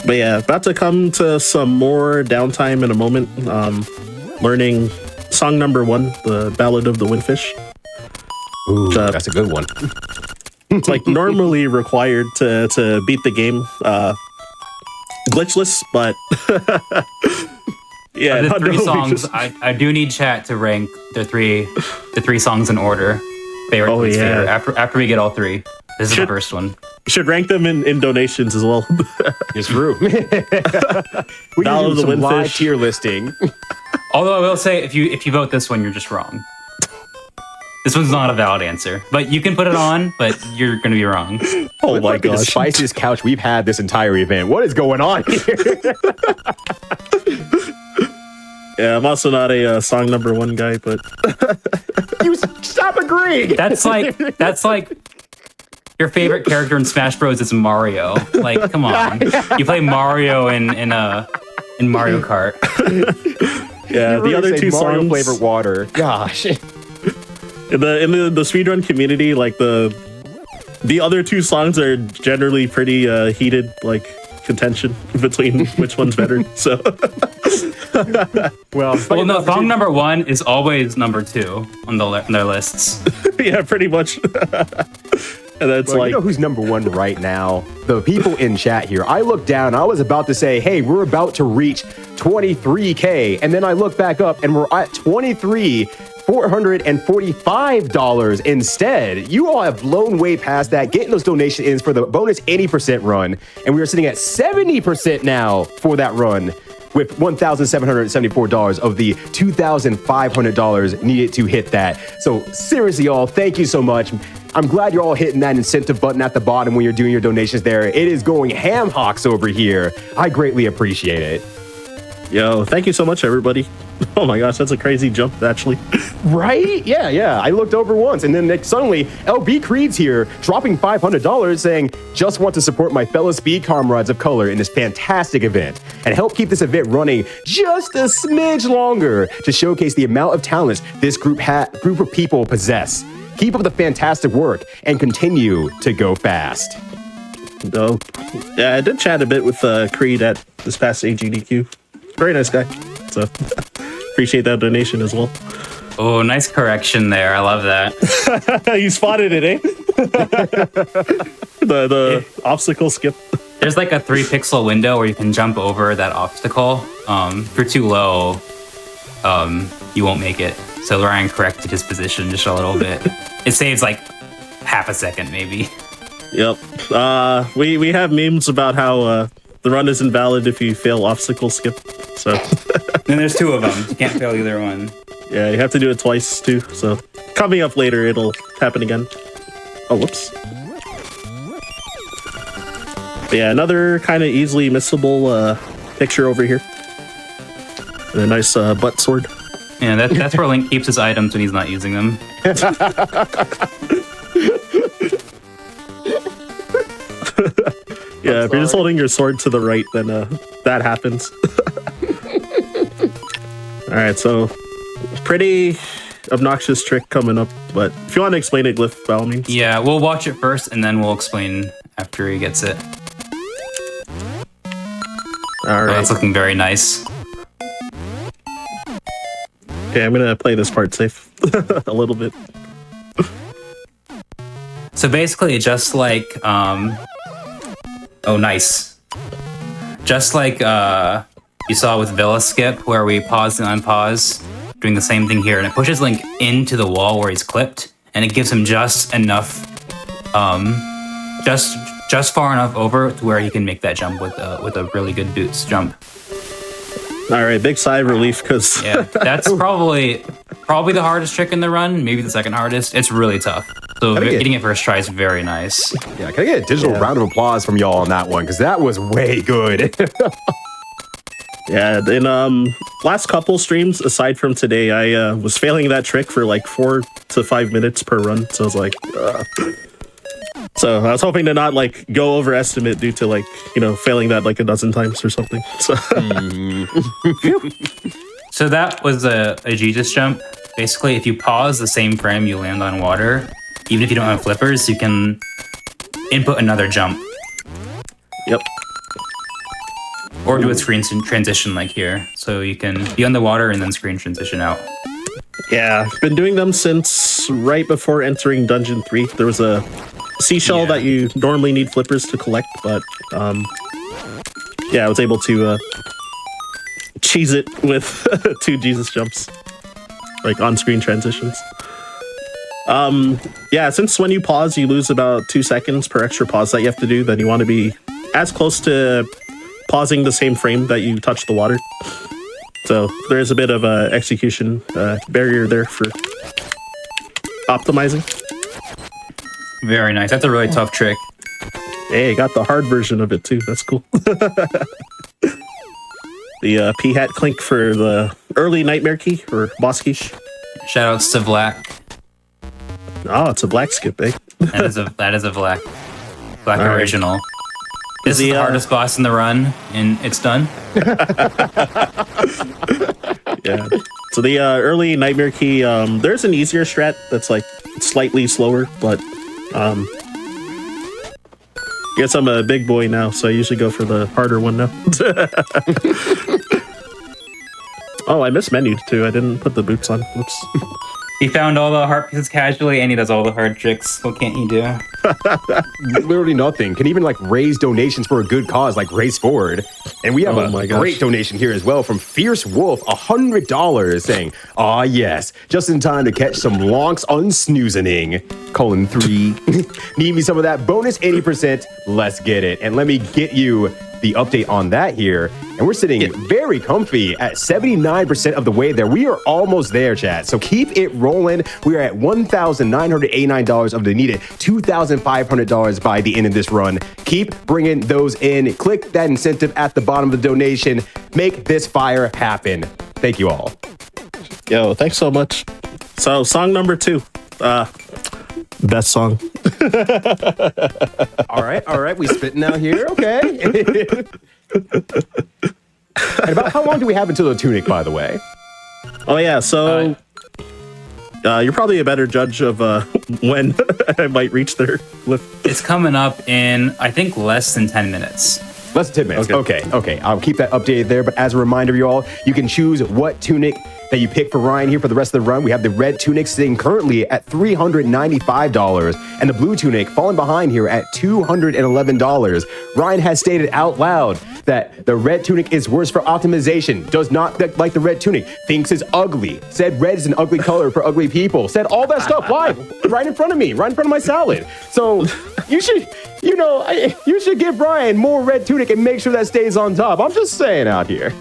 But yeah, about to come to some more downtime in a moment. Learning song number 1, the Ballad of the Windfish. Ooh, that's a good one. It's like normally required to beat the game glitchless, but yeah, the 3 songs. I do need chat to rank the three songs in order. Favorite, oh, least yeah. favorite. After we get all 3. This is the first one. You should rank them in donations as well. It's true. We can do some live tier listing. Although I will say, if you vote this one, you're just wrong. This one's not a valid answer, but you can put it on, but you're going to be wrong. Oh my gosh. The spiciest couch we've had this entire event. What is going on here? Yeah, I'm also not a song number 1 guy, but you stop agreeing. That's like your favorite character in Smash Bros. Is Mario. Like, come on, you play Mario in Mario Kart. Yeah, the other 2 Mario songs flavored water. Gosh. Yeah, in the speedrun community, like the other two songs are generally pretty heated, like contention between which one's better. So, Well, no, song number 1 is always number 2 on their lists. yeah, pretty much. And that's well, you know who's number 1 right now? The people in chat here. I looked down. I was about to say, hey, we're about to reach 23K. And then I look back up and we're at $445 instead. You all have blown way past that, getting those donation ins for the bonus 80% run. And we are sitting at 70% now for that run, with $1,774 of the $2,500 needed to hit that. So seriously, y'all, thank you so much. I'm glad you're all hitting that incentive button at the bottom when you're doing your donations there. It is going ham hocks over here. I greatly appreciate it. Yo, thank you so much, everybody. Oh my gosh, that's a crazy jump, actually. Right? Yeah. I looked over once, and then suddenly, LB Creed's here, dropping $500, saying, just want to support my fellow speed comrades of color in this fantastic event, and help keep this event running just a smidge longer to showcase the amount of talents this group of people possess. Keep up the fantastic work, and continue to go fast. Dope. Yeah, I did chat a bit with Creed at this past AGDQ. Very nice guy. So appreciate that donation as well. Oh, nice correction there. I love that. You spotted it, eh? the obstacle skip. There's like a 3-pixel window where you can jump over that obstacle. If you're too low, you won't make it. So Ryan corrected his position just a little bit. It saves like half a second, maybe. Yep. We have memes about how the run is invalid if you fail obstacle skip. So. And there's 2 of them. You can't fail either one. Yeah, you have to do it twice too. So coming up later, it'll happen again. Oh, whoops. But yeah, another kind of easily missable picture over here. And a nice butt sword. Yeah, that's where Link keeps his items when he's not using them. Yeah, if you're just holding your sword to the right, then that happens. All right, so pretty obnoxious trick coming up, but if you want to explain it, Glyph, by all means. Yeah, we'll watch it first, and then we'll explain after he gets it. All right. That's looking very nice. Okay, I'm gonna play this part safe a little bit. So basically, just like, oh, nice. Just like you saw with Villa Skip, where we pause and unpause, doing the same thing here, and it pushes Link into the wall where he's clipped, and it gives him just enough, just far enough over to where he can make that jump with a really good boots jump. All right, big sigh of relief because Yeah, that's probably the hardest trick in the run, maybe the second hardest. It's really tough. So getting it first try is very nice. Yeah, can I get a digital round of applause from y'all on that one? Because that was way good. Yeah, in last couple streams, aside from today, I was failing that trick for like 4 to 5 minutes per run. So I was like, so I was hoping to not like go overestimate due to like, failing that like a dozen times or something. So, So that was a Jesus jump. Basically, if you pause the same frame you land on water, even if you don't have flippers, you can input another jump. Yep. Or do a screen transition like here. So you can be on the water and then screen transition out. Yeah, I've been doing them since right before entering Dungeon 3. There was a seashell that you normally need flippers to collect, but yeah, I was able to cheese it with 2 Jesus jumps, like on-screen transitions. Yeah, since when you pause, you lose about 2 seconds per extra pause that you have to do, then you want to be as close to pausing the same frame that you touch the water. So there's a bit of a execution barrier there for optimizing. Very nice. That's a really tough trick. Hey, got the hard version of it too. That's cool. The P-Hat Clink for the early Nightmare Key or Boss Key. Shoutouts to Black. Oh, it's a black skip, eh? That is a Black All right. original. This is the hardest boss in the run, and it's done. Yeah. So the early Nightmare Key, there's an easier strat that's like slightly slower, but I guess I'm a big boy now, so I usually go for the harder one now. Oh, I missed menu too. I didn't put the boots on. Whoops. He found all the heart pieces casually, and he does all the hard tricks. What can't he do? Literally nothing. Can even like raise donations for a good cause, like Race Forward. And we have a great donation here as well from Fierce Wolf, $100, saying, "Ah yes, just in time to catch some lonks unsnoozing. :3. Need me some of that bonus 80%. Let's get it. And let me get you the update on that here. And we're sitting very comfy at 79% of the way there. We are almost there, chat. So keep it rolling. We are at $1,989 of the needed $2,500 by the end of this run. Keep bringing those in. Click that incentive at the bottom of the donation. Make this fire happen. Thank you all. Yo, thanks so much. So song number 2. Best song. All right. We spitting out here. Okay. And about how long do we have until the tunic, by the way? Oh yeah, so you're probably a better judge of when I might reach there. It's coming up in, I think, less than 10 minutes. Less than 10 minutes. Okay. I'll keep that updated there. But as a reminder, you all, you can choose what tunic that you pick for Ryan here for the rest of the run. We have the red tunic sitting currently at $395 and the blue tunic falling behind here at $211. Ryan has stated out loud that the red tunic is worse for optimization, does not like the red tunic, thinks it's ugly, said red is an ugly color for ugly people, said all that stuff live right in front of me, right in front of my salad. So you should, you should give Ryan more red tunic and make sure that stays on top. I'm just saying out here.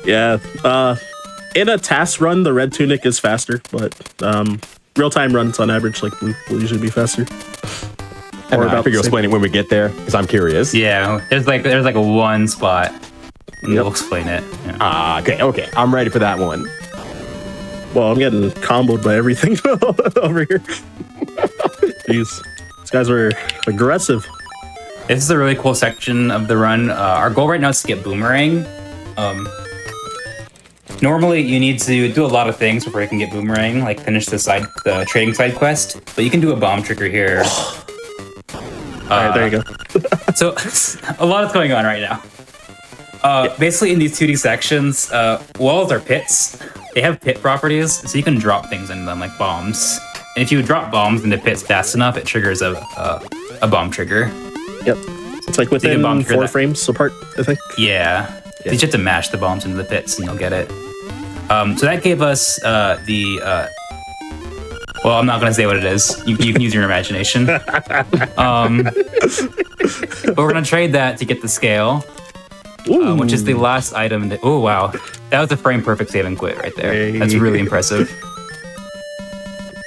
Yeah, in a task run, the red tunic is faster, but real-time runs on average will usually be faster. And I figure you'll explain it when we get there, because I'm curious. Yeah, there's like a one spot, and we'll explain it. Yeah. Okay. I'm ready for that one. Well, I'm getting comboed by everything over here. Jeez, these guys are aggressive. This is a really cool section of the run. Our goal right now is to get Boomerang. Normally, you need to do a lot of things before you can get Boomerang, like finish the trading side quest, but you can do a bomb trigger here. All right, there you go. So, a lot is going on right now. Basically, in these 2D sections, walls are pits. They have pit properties, so you can drop things into them, like bombs. And if you drop bombs into pits fast enough, it triggers a bomb trigger. Yep. It's like within 4 frames apart, I think. Yeah. You just have to mash the bombs into the pits and you'll get it. So that gave us well, I'm not going to say what it is. You can use your imagination. But we're going to trade that to get the scale, which is the last item. Oh, wow. That was a frame perfect save and quit right there. Hey. That's really impressive.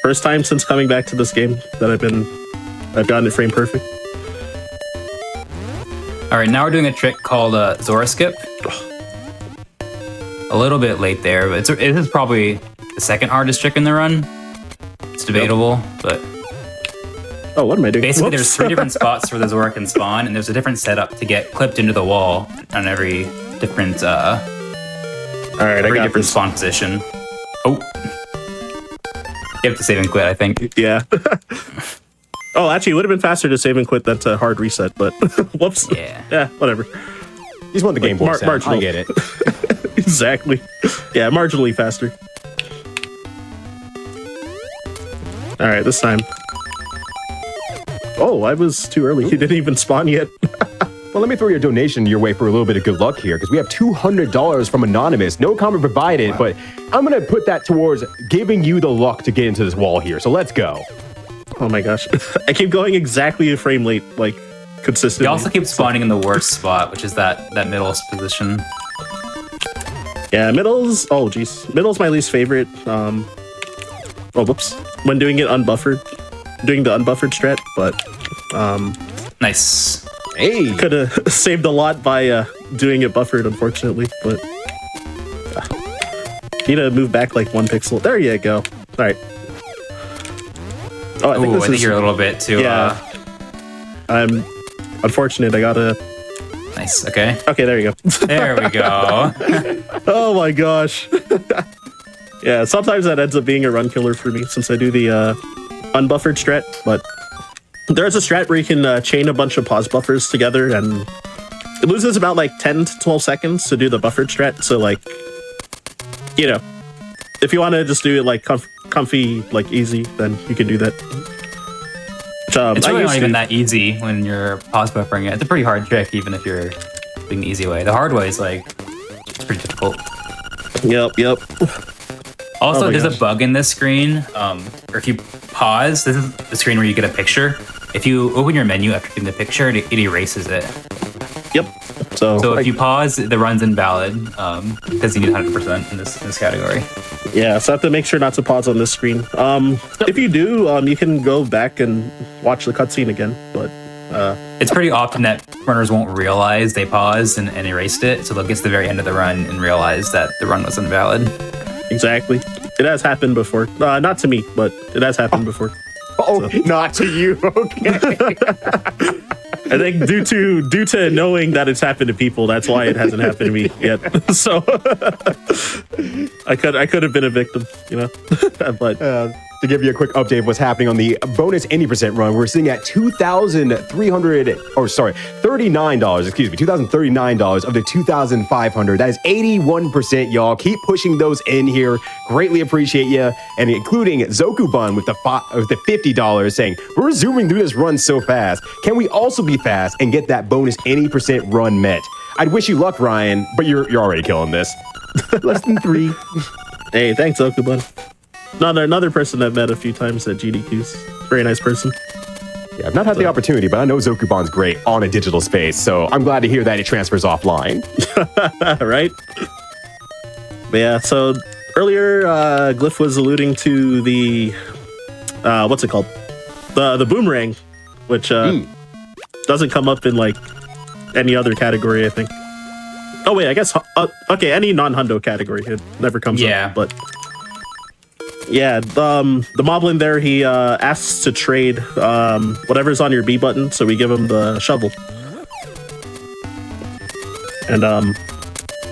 First time since coming back to this game that I've gotten it frame perfect. All right, now we're doing a trick called Zora Skip. A little bit late there, but it is probably the second hardest trick in the run. It's debatable, but... Oh, what am I doing? Basically, there's 3 different spots where the Zora can spawn, and there's a different setup to get clipped into the wall on every different, different spawn position. Oh. You have to save and quit, I think. Yeah. Oh, actually, it would have been faster to save and quit. That's a hard reset, but whoops. Yeah, whatever. You just want the game boy sound. Marginal. I get it. Exactly. Yeah, marginally faster. All right, this time. Oh, I was too early. He didn't even spawn yet. Well, let me throw your donation your way for a little bit of good luck here, because we have $200 from Anonymous. No comment provided, but I'm going to put that towards giving you the luck to get into this wall here. So let's go. Oh my gosh. I keep going exactly a frame late, like, consistently. You also keep spawning in the worst spot, which is that middle position. Yeah, middle's... Oh, geez. Middle's my least favorite. Oh, whoops. When doing it unbuffered. Doing the unbuffered strat, but... Nice. Hey! Could have saved a lot by doing it buffered, unfortunately, but... Need to move back like 1 pixel. There you go. All right. Oh, I think you're a little bit too... Yeah. I'm unfortunate. I gotta... Nice. Okay. Okay, there you go. There we go. Oh my gosh. Yeah, sometimes that ends up being a run killer for me since I do the unbuffered strat, but there's a strat where you can chain a bunch of pause buffers together, and it loses about like 10 to 12 seconds to do the buffered strat. So like, you know, if you want to just do it like comfy, like easy, then you can do that. Which, it's really not even that easy when you're pause buffering it. It's a pretty hard trick, even if you're doing the easy way. The hard way is like, it's pretty difficult. Yep. Also, there's a bug in this screen. Or if you pause, this is the screen where you get a picture. If you open your menu after getting the picture, it erases it. Yep. So if you pause, the run's invalid because you need 100% in this category. Yeah, so I have to make sure not to pause on this screen. If you do, you can go back and watch the cutscene again. But it's pretty often that runners won't realize they paused and erased it, so they'll get to the very end of the run and realize that the run was invalid. Exactly. It has happened before. Not to me, but it has happened before. Oh, so. Not to you. Okay. I think due to knowing that it's happened to people, that's why it hasn't happened to me yet. So I could have been a victim, you know. But to give you a quick update of what's happening on the bonus 80% run, we're sitting at $2,039. Excuse me, $2,039 of the 2,500. That is 81%, y'all. Keep pushing those in here. Greatly appreciate you, and including Zokubun with the $50 saying we're zooming through this run so fast. Can we also be fast and get that bonus 80% run met? I'd wish you luck, Ryan, but you're already killing this. Less than 3. Hey, thanks, Zokubun. Another person I've met a few times at GDQs. Very nice person. Yeah, I've not had the opportunity, but I know Zokubon's great on a digital space, so I'm glad to hear that it transfers offline. Right? But yeah, so earlier, Glyph was alluding to the, what's it called? The boomerang, which doesn't come up in like any other category, I think. Oh wait, I guess, okay, any non-hundo category, it never comes up, but... Yeah, the moblin there, he asks to trade whatever's on your B button, so we give him the shovel. And I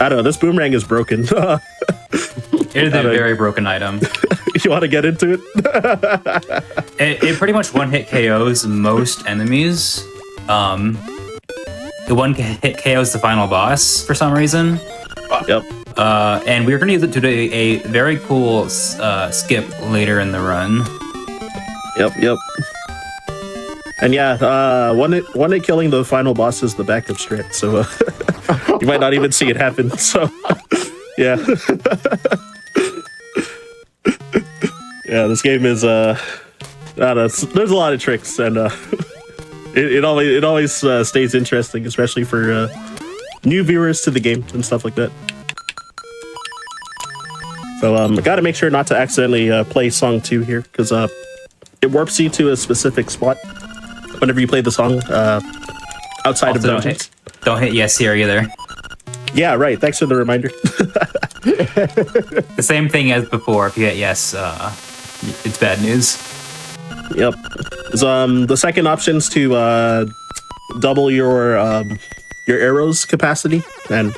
don't know, this boomerang is broken. It is a very broken item. You want to get into it? It pretty much one-hit KOs most enemies. The one-hit KOs the final boss for some reason. Yep. And we're going to use it to do a very cool skip later in the run. Yep. And yeah, one killing the final boss is the backup strat, so you might not even see it happen. So yeah. Yeah, this game is I don't know, there's a lot of tricks, and it always stays interesting, especially for new viewers to the game and stuff like that. So I gotta make sure not to accidentally play song 2 here, because it warps you to a specific spot whenever you play the song outside of dungeons. Don't hit yes here either. Yeah, right. Thanks for the reminder. The same thing as before. If you hit yes, it's bad news. Yep. The second option's to double your arrows capacity, and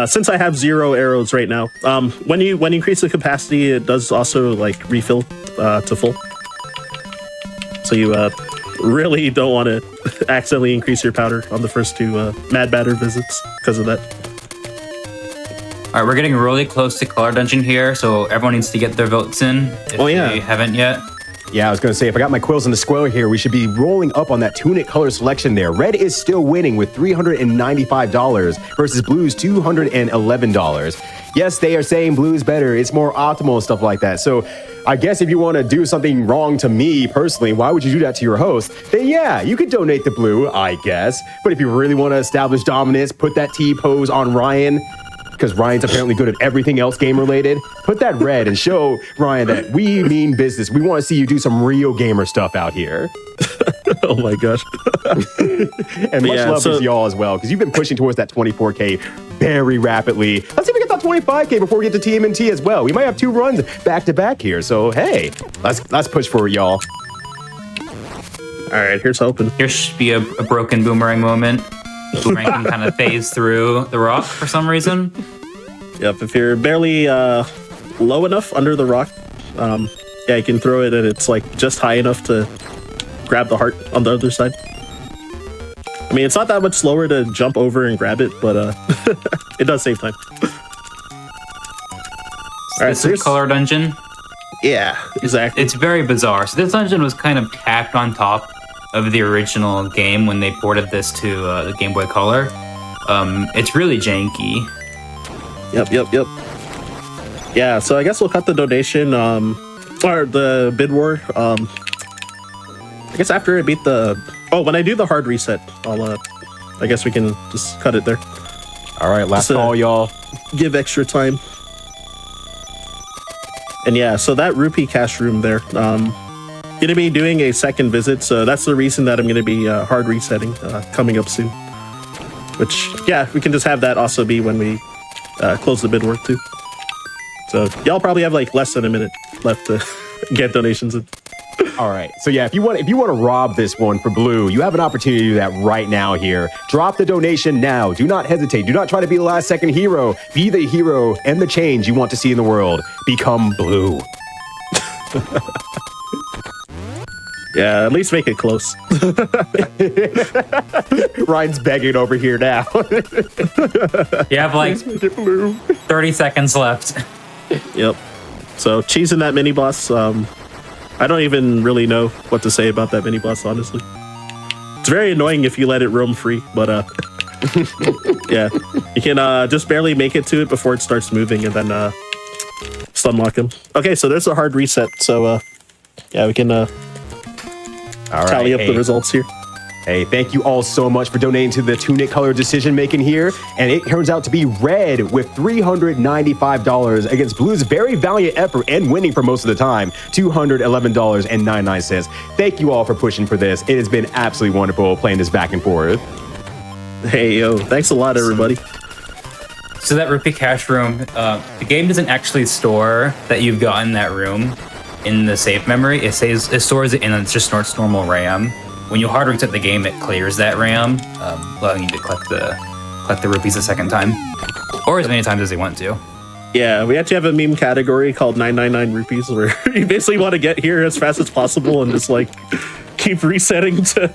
since I have 0 arrows right now, when you increase the capacity, it does also like refill to full. So you really don't want to accidentally increase your powder on the first 2 Mad Batter visits because of that. All right, we're getting really close to Color Dungeon here, so everyone needs to get their votes in if they haven't yet. Yeah, I was going to say, if I got my quills in the square here, we should be rolling up on that tunic color selection there. Red is still winning with $395 versus blue's $211. Yes, they are saying blue's better. It's more optimal and stuff like that. So I guess if you want to do something wrong to me personally, why would you do that to your host? Then yeah, you could donate the blue, I guess. But if you really want to establish dominance, put that T-pose on Ryan, because Ryan's apparently good at everything else game-related. Put that red and show Ryan that we mean business. We want to see you do some real gamer stuff out here. Oh my gosh. And much love to y'all as well, because you've been pushing towards that 24K very rapidly. Let's see if we get that 25K before we get to TMNT as well. We might have 2 runs back-to-back here, so hey, let's push for it, y'all. All right, here's hoping. Here should be a broken boomerang moment. Boomerang can kind of phase through the rock for some reason. Yep, if you're barely low enough under the rock, yeah, you can throw it and it's like just high enough to grab the heart on the other side. I mean, it's not that much slower to jump over and grab it, but it does save time. So this is color dungeon. Yeah, exactly. It's very bizarre. So this dungeon was kind of tacked on top of the original game when they ported this to the Game Boy Color. It's really janky. Yep. Yeah, so I guess we'll cut the donation, or the bid war. I guess after I beat the... Oh, when I do the hard reset, I guess we can just cut it there. All right, last call, y'all. Give extra time. And yeah, so that rupee cash room there, gonna be doing a second visit, so that's the reason that I'm gonna be hard resetting coming up soon. Which, yeah, we can just have that also be when we close the bid work too. So y'all probably have like less than a minute left to get donations in. All right. So yeah, if you want to rob this one for Blue, you have an opportunity to do that right now here. Drop the donation now. Do not hesitate. Do not try to be the last second hero. Be the hero and the change you want to see in the world. Become Blue. Yeah, at least make it close. Ryan's begging over here now. You have like 30 seconds left. Yep. So cheesing that mini boss, I don't even really know what to say about that mini boss, honestly. It's very annoying if you let it roam free, but yeah, you can just barely make it to it before it starts moving and then stunlock him. Okay, so there's a hard reset, so yeah, we can tally up the results here. Hey, thank you all so much for donating to the Tunic color decision making here. And it turns out to be red with $395 against Blue's very valiant effort and winning for most of the time, $211.99. Thank you all for pushing for this. It has been absolutely wonderful playing this back and forth. Hey, yo, thanks a lot, everybody. So that rupee cash room, the game doesn't actually store that you've gotten that room in the save memory. It stores it in just normal RAM. When you hard reset the game, it clears that RAM, allowing you to collect the rupees a second time, or as many times as you want to. Yeah, we actually have a meme category called 999 rupees, where you basically want to get here as fast as possible and just like keep resetting to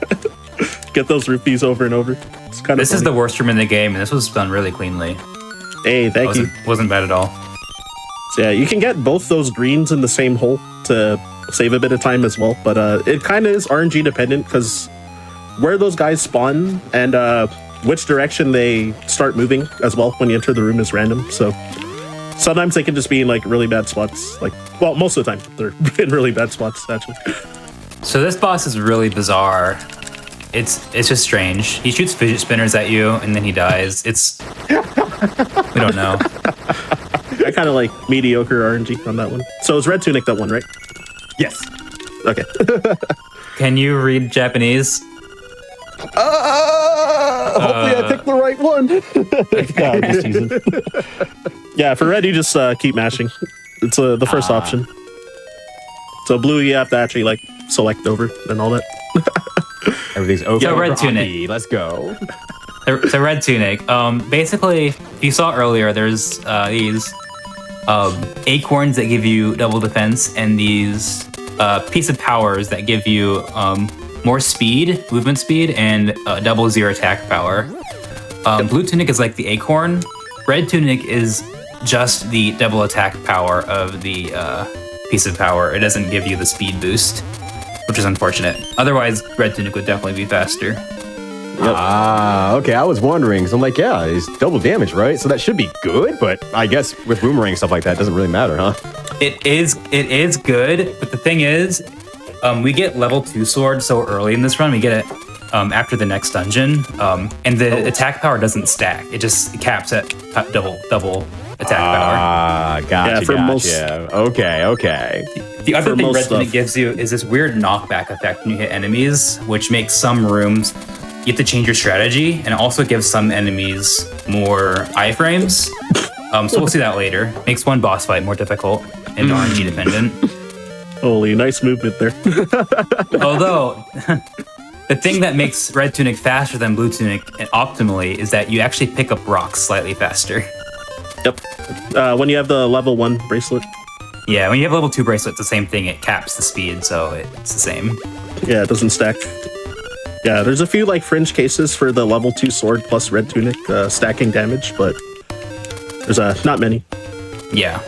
get those rupees over and over. It's kind of This is the worst room in the game, and this was done really cleanly. Hey, thank you. Wasn't bad at all. So yeah, you can get both those greens in the same hole to save a bit of time as well, but it kind of is RNG dependent because where those guys spawn and which direction they start moving as well when you enter the room is random. So sometimes they can just be in like really bad spots. Like, well, most of the time they're in really bad spots actually. So this boss is really bizarre. It's just strange. He shoots fidget spinners at you and then he dies. We don't know. I kind of like mediocre RNG on that one. So is Red Tunic that one, right? Yes. Okay. Can you read Japanese? Hopefully I picked the right one. No, I'm just teasing. Yeah, for red, you just keep mashing. It's the first option. So blue, you have to actually like select over and all that. Everything's okay. So Red Tunic. Let's go. So Red Tunic. Basically, if you saw earlier, there's these acorns that give you double defense and these piece of powers that give you more speed, movement speed, and double zero attack power. Blue Tunic is like the acorn. Red Tunic is just the double attack power of the piece of power. It doesn't give you the speed boost, which is unfortunate. Otherwise, Red Tunic would definitely be faster. Yep. Okay. I was wondering. So I'm like, yeah, it's double damage, right? So that should be good. But I guess with boomerang stuff like that, it doesn't really matter, huh? It is good, but the thing is, we get level 2 sword so early in this run. We get it after the next dungeon, and the attack power doesn't stack. It just caps at double attack power. Gotcha. Most. Okay. The other thing Red stuff. Tunic gives you is this weird knockback effect when you hit enemies, which makes some rooms you have to change your strategy, and it also gives some enemies more iframes. So we'll see that later. Makes one boss fight more difficult and RNG dependent. Holy, nice movement there. Although, the thing that makes Red Tunic faster than Blue Tunic optimally is that you actually pick up rocks slightly faster. Yep. When you have the level 1 bracelet. Yeah, when you have level 2 bracelet, it's the same thing. It caps the speed, so it's the same. Yeah, it doesn't stack. Yeah, there's a few like fringe cases for the level 2 sword plus red tunic stacking damage, but there's not many. Yeah.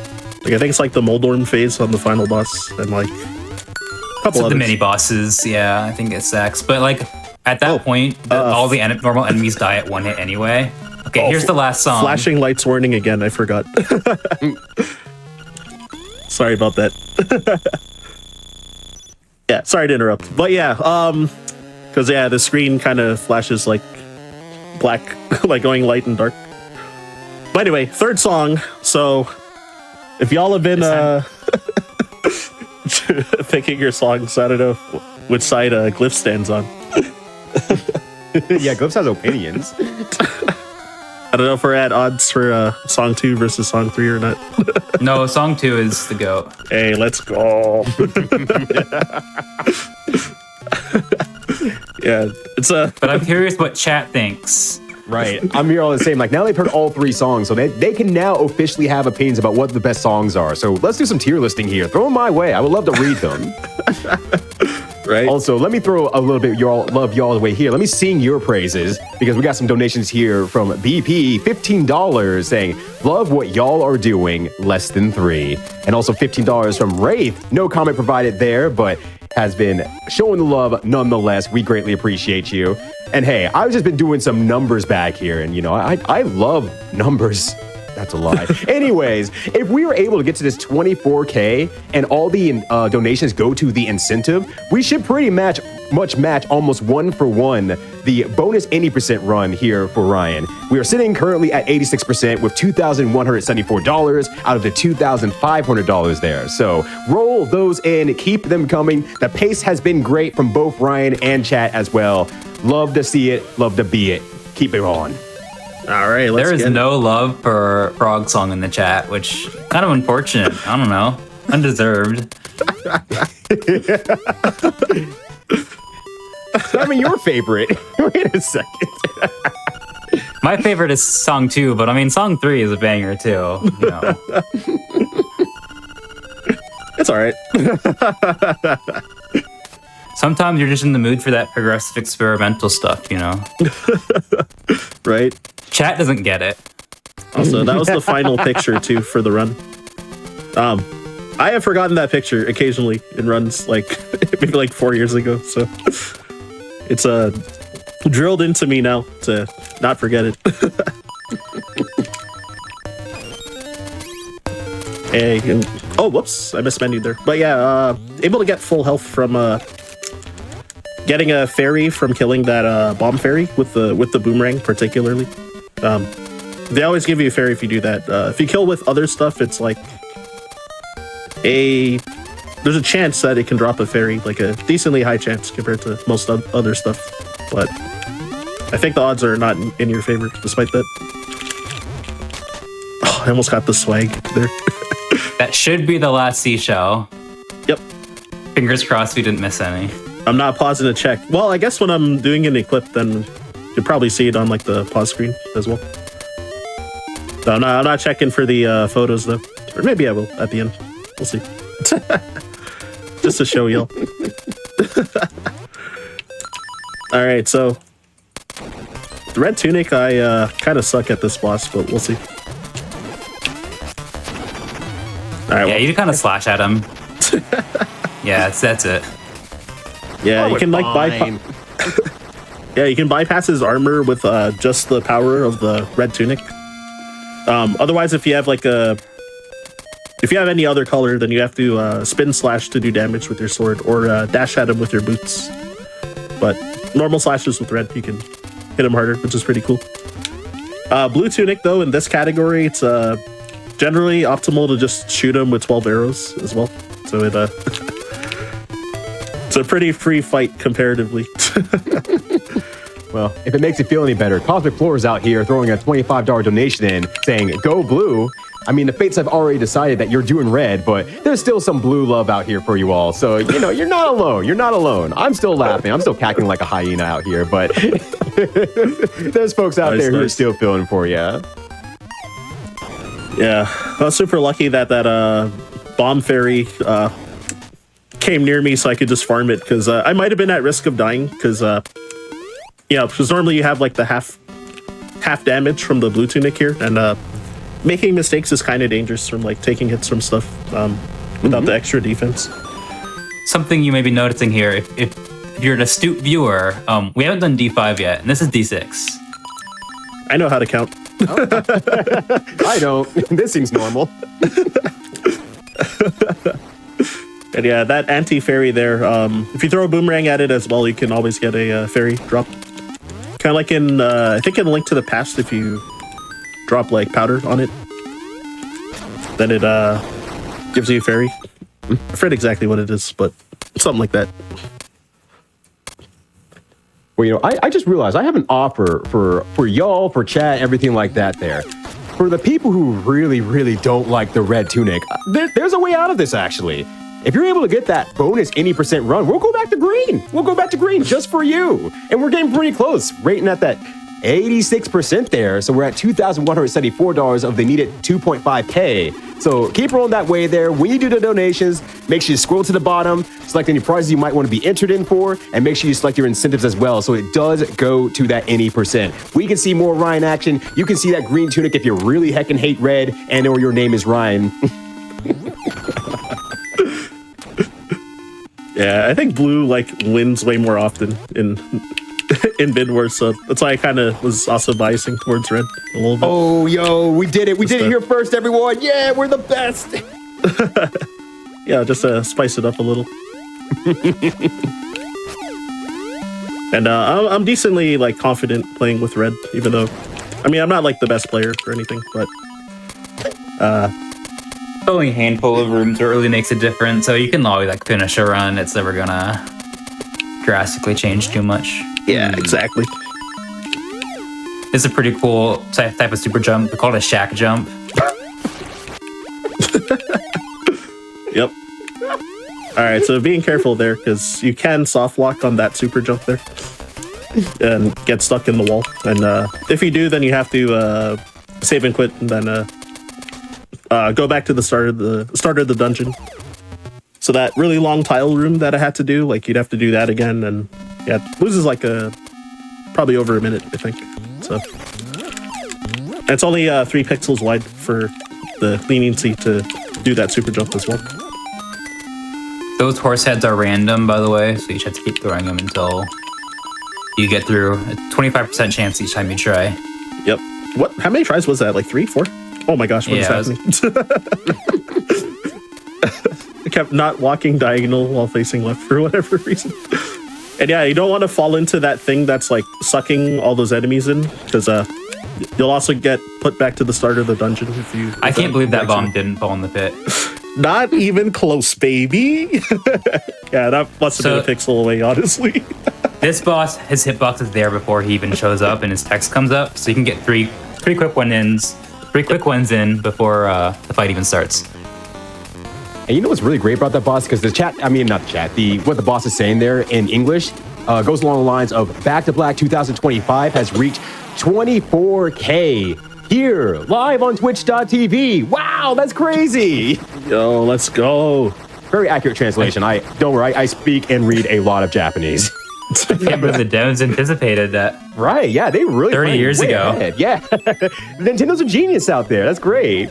Like I think it's like the Moldorm phase on the final boss, and like a couple So others. the mini bosses, yeah, I think it stacks. But like at that point, all the normal enemies die at 1 hit anyway. Okay, here's the last song. Flashing lights warning again. I forgot. Sorry about that. Yeah, sorry to interrupt. But yeah, because yeah, the screen kind of flashes like black, like going light and dark. But anyway, third song. So if y'all have been picking your songs, I don't know which side Glyph stands on. Yeah, Glyphs has opinions. I don't know if we're at odds for song 2 versus song 3 or not. No, song 2 is the GOAT. Hey, let's go. Yeah, it's a. But I'm curious what chat thinks. Right. I'm here all the same. Like now they've heard all 3 songs, so they can now officially have opinions about what the best songs are. So let's do some tier listing here. Throw them my way. I would love to read them. Right. Also, let me throw a little bit y'all's way here. Let me sing your praises because we got some donations here from BP, $15 saying, love what y'all are doing, less than 3. And also $15 from Wraith. No comment provided there, but has been showing the love nonetheless. We greatly appreciate you. And hey, I've just been doing some numbers back here, and you know, I love numbers. That's a lie. Anyways, if we were able to get to this 24K and all the donations go to the incentive, we should pretty much match almost 1-for-1 the bonus 80% run here for Ryan. We are sitting currently at 86% with $2,174 out of the $2,500 there. So roll those in, keep them coming. The pace has been great from both Ryan and chat as well. Love to see it, love to be it. Keep it on. All right, let's There is get it. no love for Frog Song in the chat, which kind of unfortunate. I don't know. Undeserved. I mean, your favorite. Wait a second. My favorite is song 2, but I mean, song 3 is a banger too. You know. It's all right. Sometimes you're just in the mood for that progressive experimental stuff, you know? Right. Chat doesn't get it. Also, that was the final picture too for the run. I have forgotten that picture occasionally in runs, like maybe like 4 years ago. So it's drilled into me now to not forget it. Hey, and, oh, whoops! I mismenued there. But yeah, able to get full health from getting a fairy from killing that bomb fairy with the boomerang, particularly. They always give you a fairy if you do that. If you kill with other stuff, it's like there's a chance that it can drop a fairy, like a decently high chance compared to most other stuff. But I think the odds are not in your favor, despite that. Oh, I almost got the swag there. That should be the last seashell. Yep. Fingers crossed we didn't miss any. I'm not pausing to check. Well, I guess when I'm doing an eclipse, then you'll probably see it on like the pause screen as well. No, I'm not checking for the photos though. Or maybe I will at the end. We'll see. Just to show y'all. All right, so the red tunic, I kind of suck at this boss, but we'll see. All right. Yeah, you kind of slash at him. Yeah, that's it. Yeah, you Oh, can like fine. Yeah, you can bypass his armor with just the power of the red tunic. Otherwise, if you have any other color, then you have to spin slash to do damage with your sword, or dash at him with your boots. But normal slashes with red, you can hit him harder, which is pretty cool. Blue tunic, though, in this category, it's generally optimal to just shoot him with 12 arrows as well. So it it's a pretty free fight comparatively. Well, if it makes you feel any better, Cosmic Floor is out here throwing a $25 donation in saying, go blue. I mean, the fates have already decided that you're doing red, but there's still some blue love out here for you all. So, you know, you're not alone. You're not alone. I'm still laughing. I'm still cackling like a hyena out here, but there's folks out there who are still feeling for you. Yeah, I was super lucky that bomb fairy came near me so I could just farm it, because I might have been at risk of dying, because normally you have like the half damage from the blue tunic here, and making mistakes is kind of dangerous from like taking hits from stuff without the extra defense. Something you may be noticing here, if you're an astute viewer, we haven't done D5 yet, and this is D6. I know how to count. I don't. This seems normal. And yeah, that anti-fairy there, if you throw a boomerang at it as well, you can always get a fairy drop. Kind of like in, I think in Link to the Past, if you drop like powder on it, then it gives you a fairy. I forget exactly what it is, but something like that. Well, I just realized I have an offer for y'all, for chat, everything like that there. For the people who really, really don't like the red tunic, there's a way out of this, actually. If you're able to get that bonus 80% run, we'll go back to green. We'll go back to green just for you. And we're getting pretty close, rating at that 86% there. So we're at $2,174 of the needed 2.5K. So keep rolling that way there. When you do the donations, make sure you scroll to the bottom, select any prizes you might want to be entered in for, and make sure you select your incentives as well. So it does go to that 80%. We can see more Ryan action. You can see that green tunic if you really heckin' hate red and or your name is Ryan. Yeah, I think blue like wins way more often in Bid Wars, so that's why I kind of was also biasing towards red a little bit. Oh, yo, we did it. We did it here first, everyone. Yeah, we're the best. Yeah, just to spice it up a little. And I'm decently like confident playing with red, even though, I mean, I'm not like the best player or anything, but only a handful of rooms where it really makes a difference, so you can always like finish a run. It's never gonna drastically change too much. Yeah, exactly. It's a pretty cool type of super jump. They call it a shack jump. Yep. All right, so being careful there, because you can soft lock on that super jump there and get stuck in the wall. And if you do, then you have to save and quit, and then go back to the start of the dungeon. So that really long tile room that I had to do, like you'd have to do that again, and yeah, it loses like probably over a minute, I think. So and it's only 3 pixels wide for the leniency to do that super jump as well. Those horse heads are random, by the way, so you just have to keep throwing them until you get through. A 25% chance each time you try. Yep. What? How many tries was that? Like 3, 4? Oh my gosh, what is happening? I kept not walking diagonal while facing left for whatever reason. And yeah, you don't want to fall into that thing that's like sucking all those enemies in, because you'll also get put back to the start of the dungeon if you... I can't believe that bomb didn't fall in the pit. Not even close, baby. Yeah, that must have been a pixel away, honestly. This boss, his hitbox is there before he even shows up and his text comes up, so you can get three quick ones in before the fight even starts. And you know what's really great about that boss? Because the chat, I mean, not the chat, what the boss is saying there in English goes along the lines of Back to Black 2025 has reached 24K here, live on twitch.tv. Wow, that's crazy. Yo, let's go. Very accurate translation. Don't worry, I speak and read a lot of Japanese. Yeah, but the devs anticipated that. Right, yeah, they really 30 years ago. Ahead. Yeah, Nintendo's a genius out there. That's great.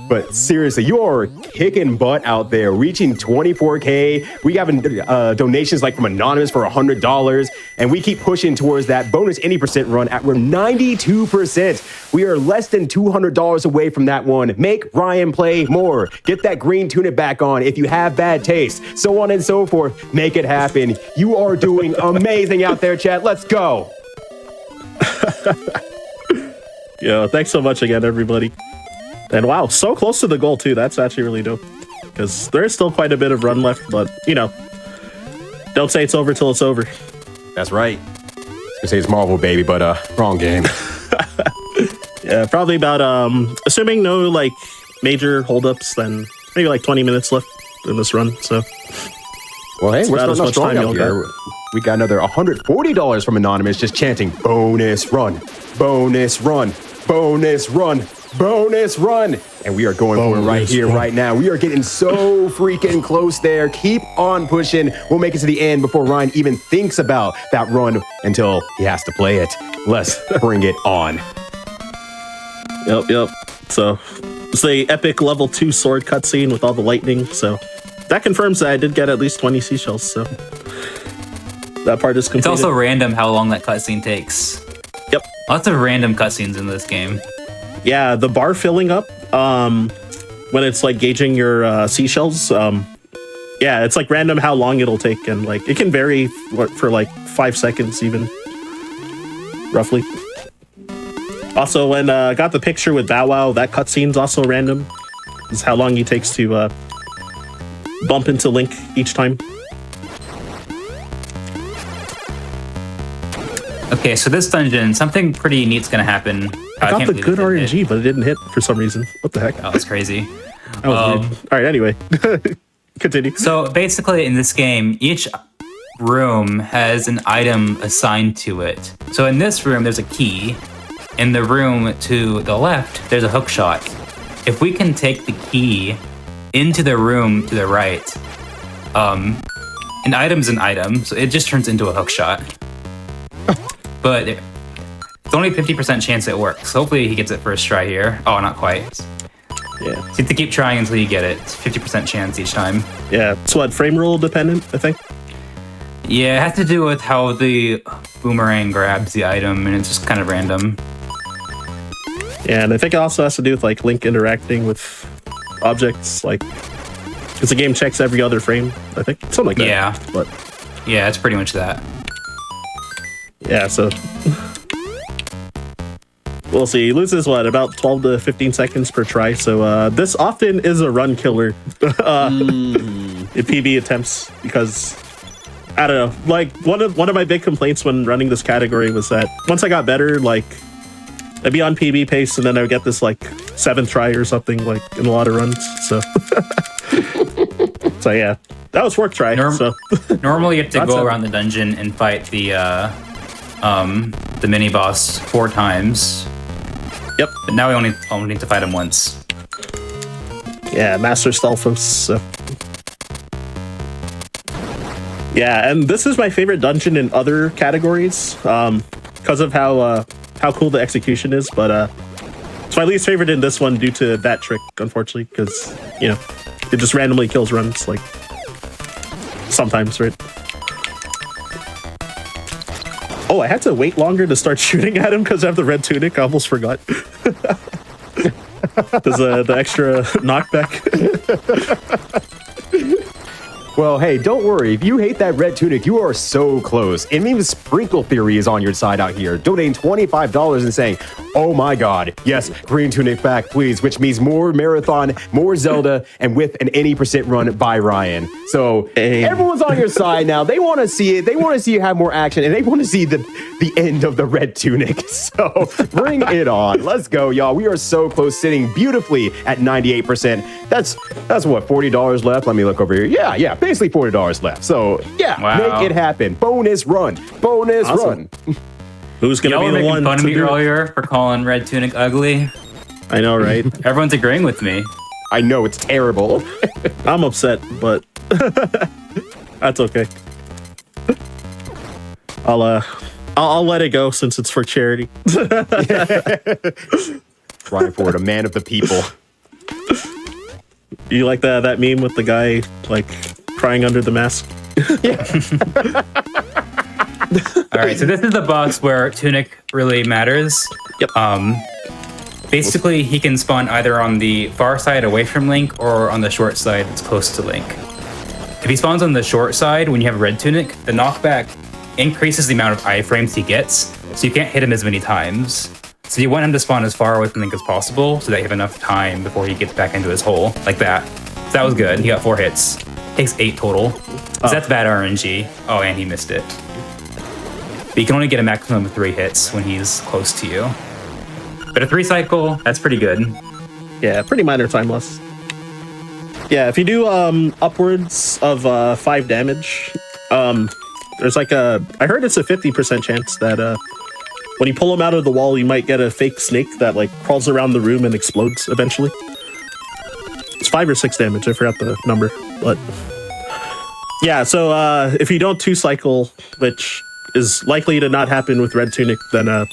But seriously, you are kicking butt out there, reaching 24K. We have donations like from Anonymous for $100, and we keep pushing towards that bonus 80% run we're 92%. We are less than $200 away from that one. Make Ryan play more. Get that green tunic back on if you have bad taste. So on and so forth. Make it happen. You are doing amazing out there, chat. Let's go. Yo, thanks so much again, everybody. And wow, so close to the goal too. That's actually really dope. Because there is still quite a bit of run left, but you know, don't say it's over till it's over. That's right. I was gonna say it's Marvel, baby, but wrong game. Yeah, probably about assuming no like major holdups, then maybe like 20 minutes left in this run. So well, hey, it's we're about starting as off strong much out time here. We got another $140 from Anonymous just chanting bonus run, bonus run, bonus run. bonus run. And we are going for it right Bonus here, run. right now. We are getting so freaking close there. Keep on pushing. We'll make it to the end before Ryan even thinks about that run until he has to play it. Let's bring it on. Yep. So it's the epic level 2 sword cutscene with all the lightning. So that confirms that I did get at least 20 seashells. So that part is completed. It's also random how long that cutscene takes. Yep. Lots of random cutscenes in this game. Yeah, the bar filling up when it's like gauging your seashells. Yeah, it's like random how long it'll take, and like it can vary for like 5 seconds even, roughly. Also, when got the picture with Bow Wow, that cutscene's also random. It's how long he takes to bump into Link each time. Okay, so this dungeon, something pretty neat's gonna happen. I got can't the believe good it didn't RNG, hit. but it didn't hit for some reason. What the heck? Oh, that's crazy. That was weird. All right, anyway. Continue. So basically, in this game, each room has an item assigned to it. So in this room, there's a key. In the room to the left, there's a hook shot. If we can take the key into the room to the right, an item's an item, so it just turns into a hook shot. But it's only 50% chance it works. Hopefully he gets it first try here. Oh, not quite. Yeah. So you have to keep trying until you get it. It's 50% chance each time. Yeah. It's what, frame rule dependent, I think? Yeah, it has to do with how the boomerang grabs the item, and it's just kind of random. Yeah, and I think it also has to do with like Link interacting with objects, like because the game checks every other frame, I think. Something like that. Yeah. But Yeah, it's pretty much that. yeah, so we'll see. He loses what, about 12 to 15 seconds per try. So this often is a run killer in PB attempts, because I don't know. Like one of my big complaints when running this category was that once I got better, like I'd be on PB pace and then I would get this like 7th try or something, like in a lot of runs. So so yeah, that was 4th try. So Normally you have to That's go a- around the dungeon and fight the mini boss 4 times. yep. But now we only need to fight him once. Yeah, Master Stalfos. So. Yeah, and this is my favorite dungeon in other categories because of how cool the execution is. But it's my least favorite in this one due to that trick, unfortunately, because it just randomly kills runs like sometimes, right? Oh, I had to wait longer to start shooting at him because I have the red tunic. I almost forgot. There's the extra knockback. Well, hey, don't worry. If you hate that red tunic, you are so close. And even Sprinkle Theory is on your side out here, donating $25 and saying, oh my God, yes, green tunic back, please, which means more marathon, more Zelda, and with an 80% run by Ryan. So Hey. everyone's on your side now. They want to see it. They want to see you have more action, and they want to see the end of the red tunic. So bring it on. Let's go, y'all. We are so close, sitting beautifully at 98%. That's what, $40 left? Let me look over here. Yeah, basically $40 left. So yeah, Wow. make it happen. Bonus run. Bonus Awesome. run. Who's gonna Y'all were be the making one fun to of me do it? earlier for calling Red Tunic ugly. I know, right? Everyone's agreeing with me. I know it's terrible. I'm upset, but that's okay. I'll let it go since it's for charity. Ryan Ford, a man of the people. You like that meme with the guy like crying under the mask? All right, so this is the boss where Tunic really matters. Yep. Basically, he can spawn either on the far side away from Link or on the short side that's close to Link. If he spawns on the short side when you have Red Tunic, the knockback increases the amount of iframes he gets, so you can't hit him as many times. So you want him to spawn as far away from Link as possible so that you have enough time before he gets back into his hole, like that. So that was good. He got 4 hits. Takes 8 total. So that's bad RNG. Oh, and he missed it. But you can only get a maximum of 3 hits when he's close to you. But a 3 cycle, that's pretty good. Yeah, pretty minor time loss. Yeah, if you do upwards of 5 damage, there's like I heard it's a 50% chance that when you pull them out of the wall, you might get a fake snake that like crawls around the room and explodes eventually. It's 5 or 6 damage. I forgot the number, but yeah. So if you don't 2-cycle, which is likely to not happen with Red Tunic, then on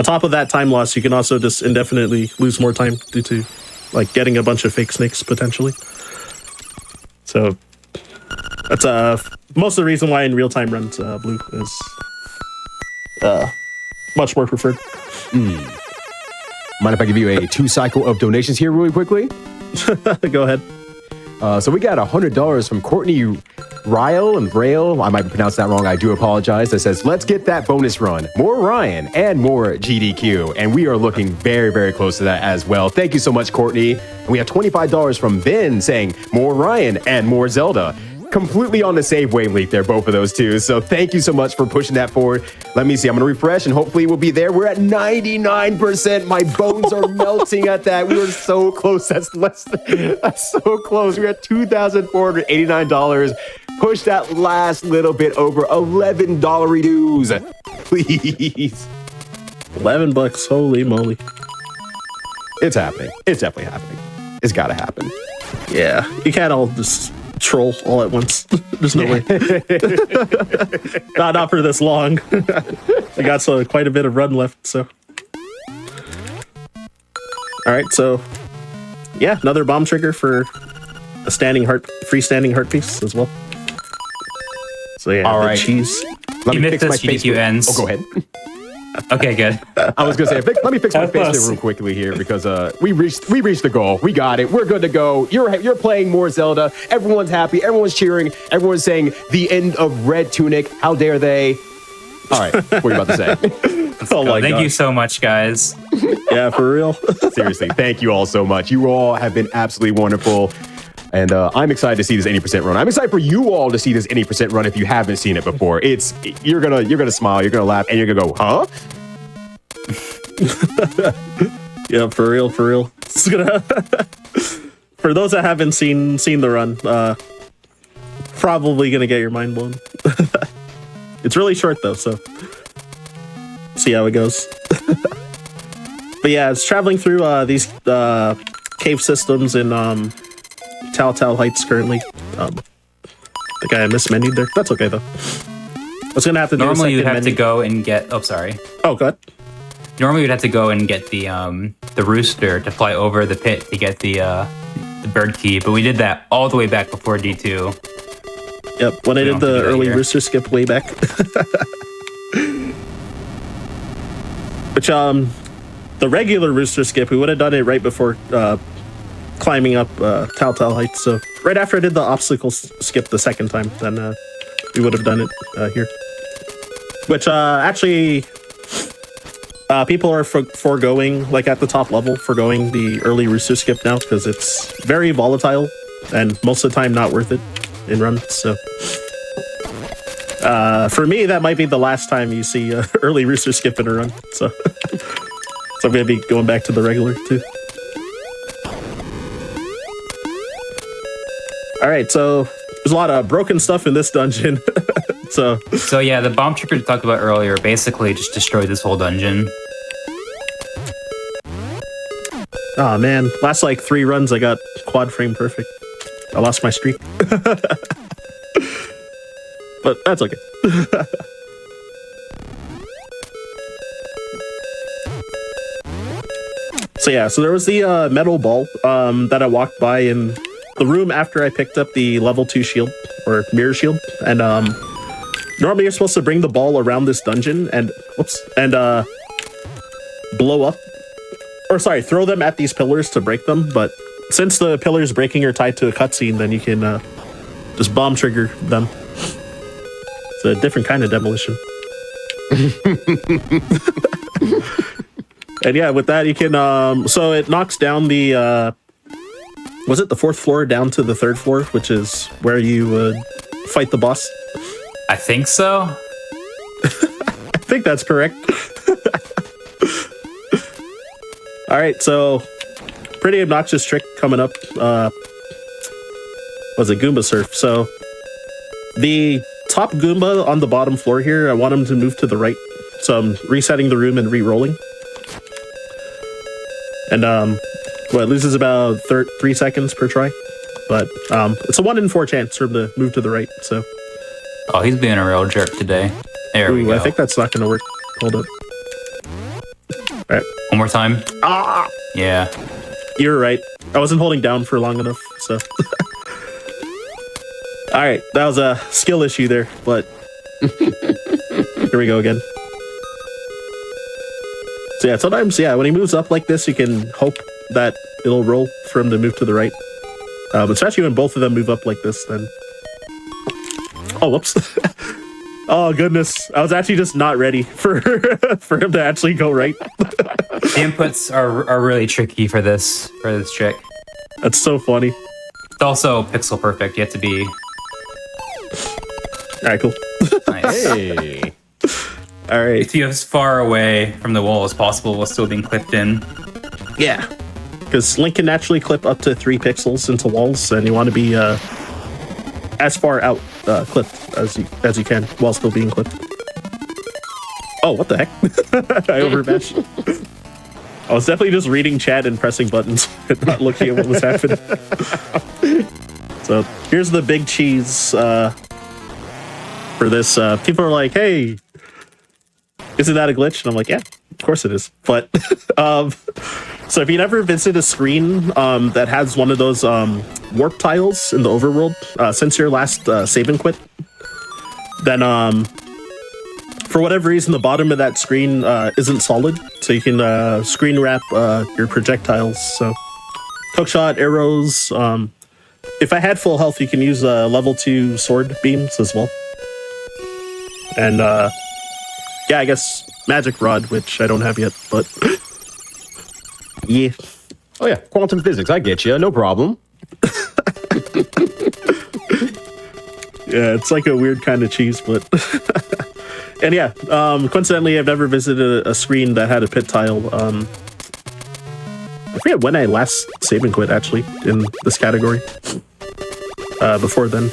top of that time loss, you can also just indefinitely lose more time due to like getting a bunch of fake snakes potentially. So that's most of the reason why in real-time runs blue is much more preferred. Mind if I give you a 2-cycle of donations here really quickly? Go ahead. So we got $100 from Courtney Ryle and Braille. I might pronounce that wrong. I do apologize. That says, let's get that bonus run. More Ryan and more GDQ. And we are looking very, very close to that as well. Thank you so much, Courtney. And we have $25 from Ben saying, more Ryan and more Zelda. Completely on the same wavelength there, both of those two. So thank you so much for pushing that forward. Let me see. I'm going to refresh and hopefully we'll be there. We're at 99%. My bones are melting at that. We were so close. That's so close. We're at $2,489. Push that last little bit over $11 dues. Please. $11. Holy moly. It's happening. It's definitely happening. It's got to happen. Yeah. You can't all just troll all at once. There's no way. not for this long. I got quite a bit of run left, so. All right, so yeah, another bomb trigger for a freestanding heart piece as well. So yeah, all right. Cheese. Let you me missed fix my this GDQ ends. Oh, go ahead. Okay, good. I was gonna say, let me fix my face real quickly here because we reached the goal. We got it. We're good to go. You're playing more Zelda. Everyone's happy. Everyone's cheering. Everyone's saying the end of Red Tunic. How dare they? All right, what are you about to say? Thank you so much, guys. Yeah, for real. Seriously, thank you all so much. You all have been absolutely wonderful. And I'm excited to see this 80% run. I'm excited for you all to see this 80% run if you haven't seen it before. You're gonna smile, you're gonna laugh, and you're gonna go, huh? Yeah, for real. It's gonna for those that haven't seen the run, probably gonna get your mind blown. It's really short though, so see how it goes. But yeah, it's traveling through these cave systems in Tal Heights currently. I think I mismenued there. That's okay though. I was gonna have to do Normally you'd have menu. to go and get. Oh, sorry. Oh, go ahead. Normally you'd have to go and get the rooster to fly over the pit to get the bird key, but we did that all the way back before D2. Yep, when I did the early rooster skip way back. Which the regular rooster skip, we would have done it right before climbing up Tal Heights. So right after I did the obstacle skip the second time, then we would have done it here. Which actually people are foregoing, like at the top level, foregoing the early rooster skip now because it's very volatile and most of the time not worth it in runs. So for me, that might be the last time you see early rooster skip in a run. So I'm gonna be going back to the regular too. All right, so there's a lot of broken stuff in this dungeon. So yeah, the bomb trigger we talked about earlier basically just destroyed this whole dungeon. oh man, last like 3 runs I got quad frame perfect. I lost my streak. But that's okay. So yeah, so there was the metal ball that I walked by in the room after I picked up the level 2 shield or mirror shield, and normally you're supposed to bring the ball around this dungeon and blow up, or sorry, throw them at these pillars to break them. But since the pillars breaking are tied to a cutscene, then you can just bomb trigger them. It's a different kind of demolition. And yeah, with that you can so it knocks down the was it the 4th floor down to the 3rd floor, which is where you would fight the boss? I think so. I think that's correct. All right, so pretty obnoxious trick coming up. Was it Goomba Surf? So the top Goomba on the bottom floor here, I want him to move to the right. So I'm resetting the room and re-rolling. And it loses about 3 seconds per try. But it's a 1 in 4 chance for him to move to the right. So. Oh, he's being a real jerk today. There we go. I think that's not going to work. Hold up. All right. One more time. Ah! Yeah. You're right. I wasn't holding down for long enough, so. All right, that was a skill issue there, but here we go again. So yeah, sometimes, when he moves up like this, you can hope that it'll roll for him to move to the right. Especially when both of them move up like this, then. Oh, whoops. Oh, goodness. I was actually just not ready for him to actually go right. The inputs are really tricky for this trick. That's so funny. It's also pixel perfect. You have to be... All right, cool. Nice. Hey. All right. If you as far away from the wall as possible while still being clipped in. Yeah. Because Link can naturally clip up to 3 pixels into walls, and you want to be as far out clipped as you can while still being clipped. Oh, what the heck? I overmashed. I was definitely just reading chat and pressing buttons and not looking at what was happening. So here's the big cheese for this. People are like, hey, isn't that a glitch? And I'm like, yeah, of course it is. But so if you never visit a screen that has one of those warp tiles in the overworld since your last save and quit, then for whatever reason the bottom of that screen isn't solid, so you can screen wrap your projectiles. So hookshot, arrows. If I had full health, you can use level 2 sword beams as well. And I guess magic rod, which I don't have yet, but yeah. Oh yeah, quantum physics. I get you. No problem. Yeah, it's like a weird kind of cheese, but and yeah, coincidentally, I've never visited a screen that had a pit tile. I forget when I last save and quit actually in this category. Before then,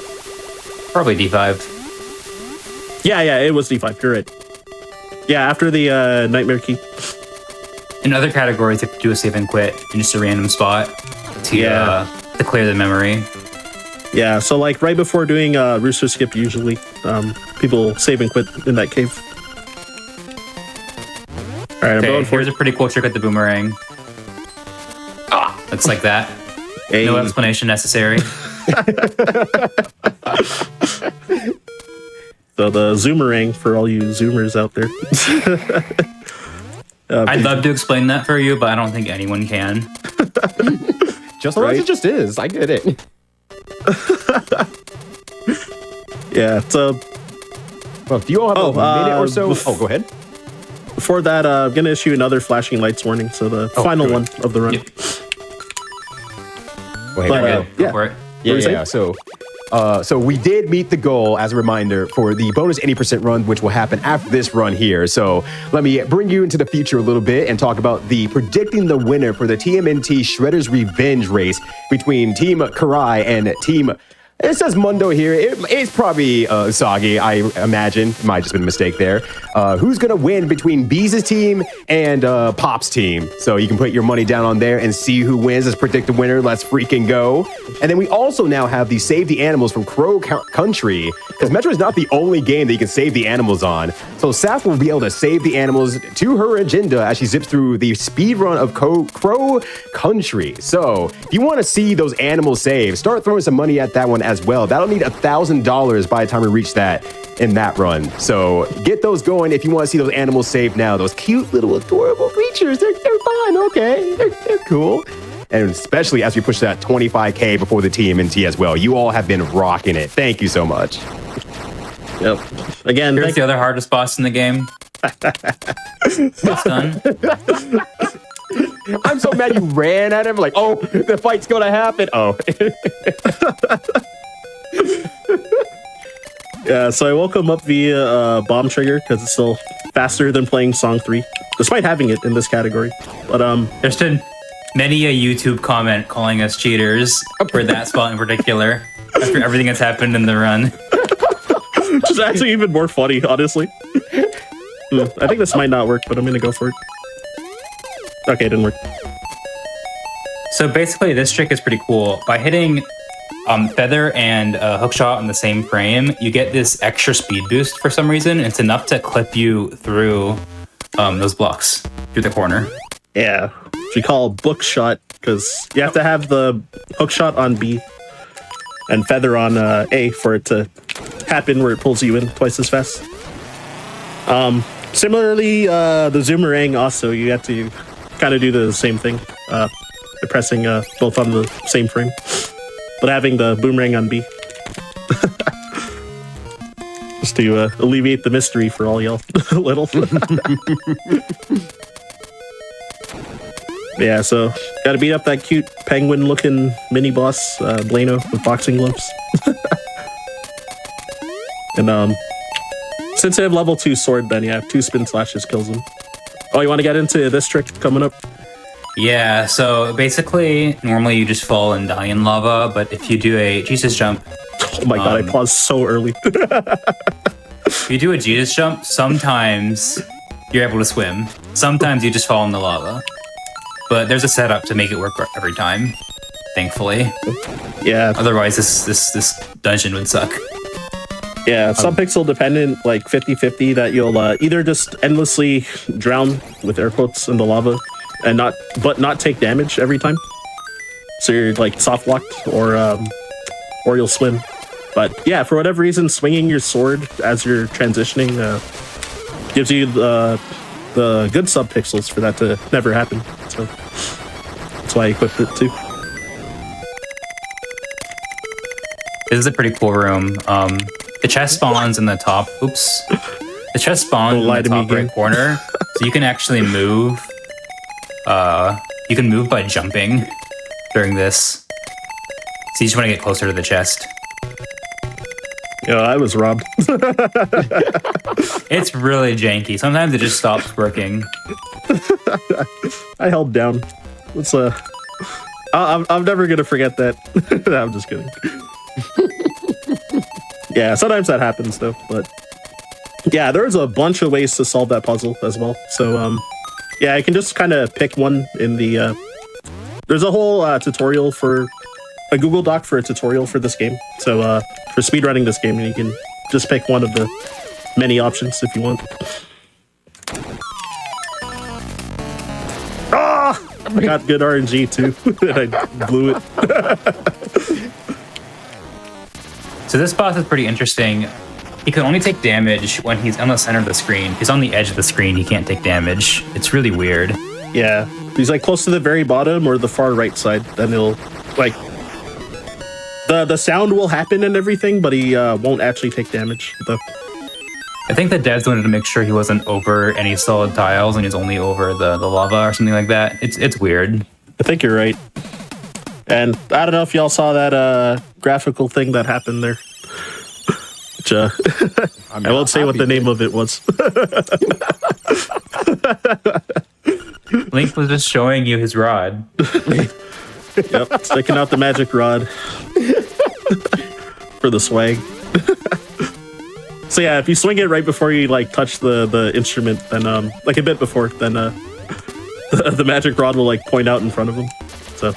Probably D5. yeah, it was D5. You're right. Yeah, after the Nightmare Key. In other categories, you have to do a save and quit in just a random spot to clear the memory. Yeah, so like right before doing Rooster Skip, usually people save and quit in that cave. All right, I'm going for here's a pretty cool trick with the boomerang. Looks like that. Hey. No explanation necessary. So the Zoomerang for all you Zoomers out there. I'd love to explain that for you, but I don't think anyone can. Just as it just is. I get it. Yeah, so Well, do you all have a minute or so? Go ahead. Before that, I'm going to issue another flashing lights warning, so the final one of the run. Yep. Well, hey, But, Go for it. Yeah. So we did meet the goal, as a reminder, for the bonus 80% run, which will happen after this run here. So let me bring you into the future a little bit and talk about the predicting the winner for the TMNT Shredder's Revenge race between Team Karai and Team... It says Mundo here. It's probably Soggy, I imagine. It might have just been a mistake there. Who's going to win between Bees' team and Pop's team? So you can put your money down on there and see who wins. Let's predict the winner. Let's freaking go. And then we also now have the Save the Animals from Crow Country, because Metro is not the only game that you can save the animals on. So Saf will be able to save the animals to her agenda as she zips through the speed run of Crow Country. So if you want to see those animals saved, start throwing some money at that one as well. That'll need $1,000 by the time we reach that in that run. So get those going if you want to see those animals saved now. Those cute little adorable creatures. They're fine. Okay. They're cool. And especially as we push that 25K before the TMNT as well. You all have been rocking it. Thank you so much. Yep. Again, Here's the other hardest boss in the game. It's done. I'm so mad you ran at him like, oh, the fight's going to happen. Oh. Yeah, so I woke him up via bomb trigger because it's still faster than playing song 3, despite having it in this category. But There's been many a YouTube comment calling us cheaters for that spot in particular after everything that's happened in the run. which is actually even more funny, honestly. I think this might not work, but I'm gonna go for it. Okay, it didn't work. So basically, this trick is pretty cool. By hitting Feather and Hookshot on the same frame, you get this extra speed boost for some reason. It's enough to clip you through those blocks, through the corner. Yeah, which we call book shot, because you have to have the Hookshot on B and Feather on A for it to happen where it pulls you in twice as fast. Similarly, the Zoomerang also, you have to kind of do the same thing. Pressing both on the same frame, but having the boomerang on B. Just to alleviate the mystery for all y'all little. Yeah, so gotta beat up that cute penguin looking mini boss, Blano, with boxing gloves. And since I have level 2 sword, then yeah, 2 spin slashes kills him. Oh, you want to get into this trick coming up? Yeah, so basically, normally you just fall and die in lava, but if you do a Jesus jump... Oh my god, I paused so early. If you do a Jesus jump, sometimes you're able to swim. Sometimes you just fall in the lava. But there's a setup to make it work every time, thankfully. Yeah. Otherwise, this dungeon would suck. Yeah, some pixel dependent, like 50-50, that you'll either just endlessly drown, with air quotes, in the lava, and not take damage every time. So you're like soft locked, or you'll swim. But yeah, for whatever reason, swinging your sword as you're transitioning gives you the good subpixels for that to never happen. So that's why I equipped it too. This is a pretty cool room. The chest spawns in the top. Oops. The chest spawns in the top right corner, so you can actually move. You can move by jumping during this. So you just want to get closer to the chest. Yo, I was robbed. It's really janky. Sometimes it just stops working. I held down. It's I'm never gonna forget that. I'm just kidding. Yeah, sometimes that happens though. But yeah, there's a bunch of ways to solve that puzzle as well. So yeah, I can just kind of pick one in the. There's a whole tutorial for a Google Doc for a tutorial for this game. So for speedrunning this game, you can just pick one of the many options if you want. Ah! I got good RNG too, and I blew it. So this boss is pretty interesting. He can only take damage when he's on the center of the screen. If he's on the edge of the screen, he can't take damage. It's really weird. Yeah, if he's like close to the very bottom or the far right side, then he'll like the sound will happen and everything, but he won't actually take damage. I think the devs wanted to make sure he wasn't over any solid tiles and he's only over the lava or something like that. It's weird. I think you're right. And I don't know if y'all saw that graphical thing that happened there. Which, I won't say what the name of it was. Link was just showing you his rod. Yep, sticking out the magic rod for the swag. So yeah, if you swing it right before you like touch the instrument, then like a bit before, then the magic rod will like point out in front of him. So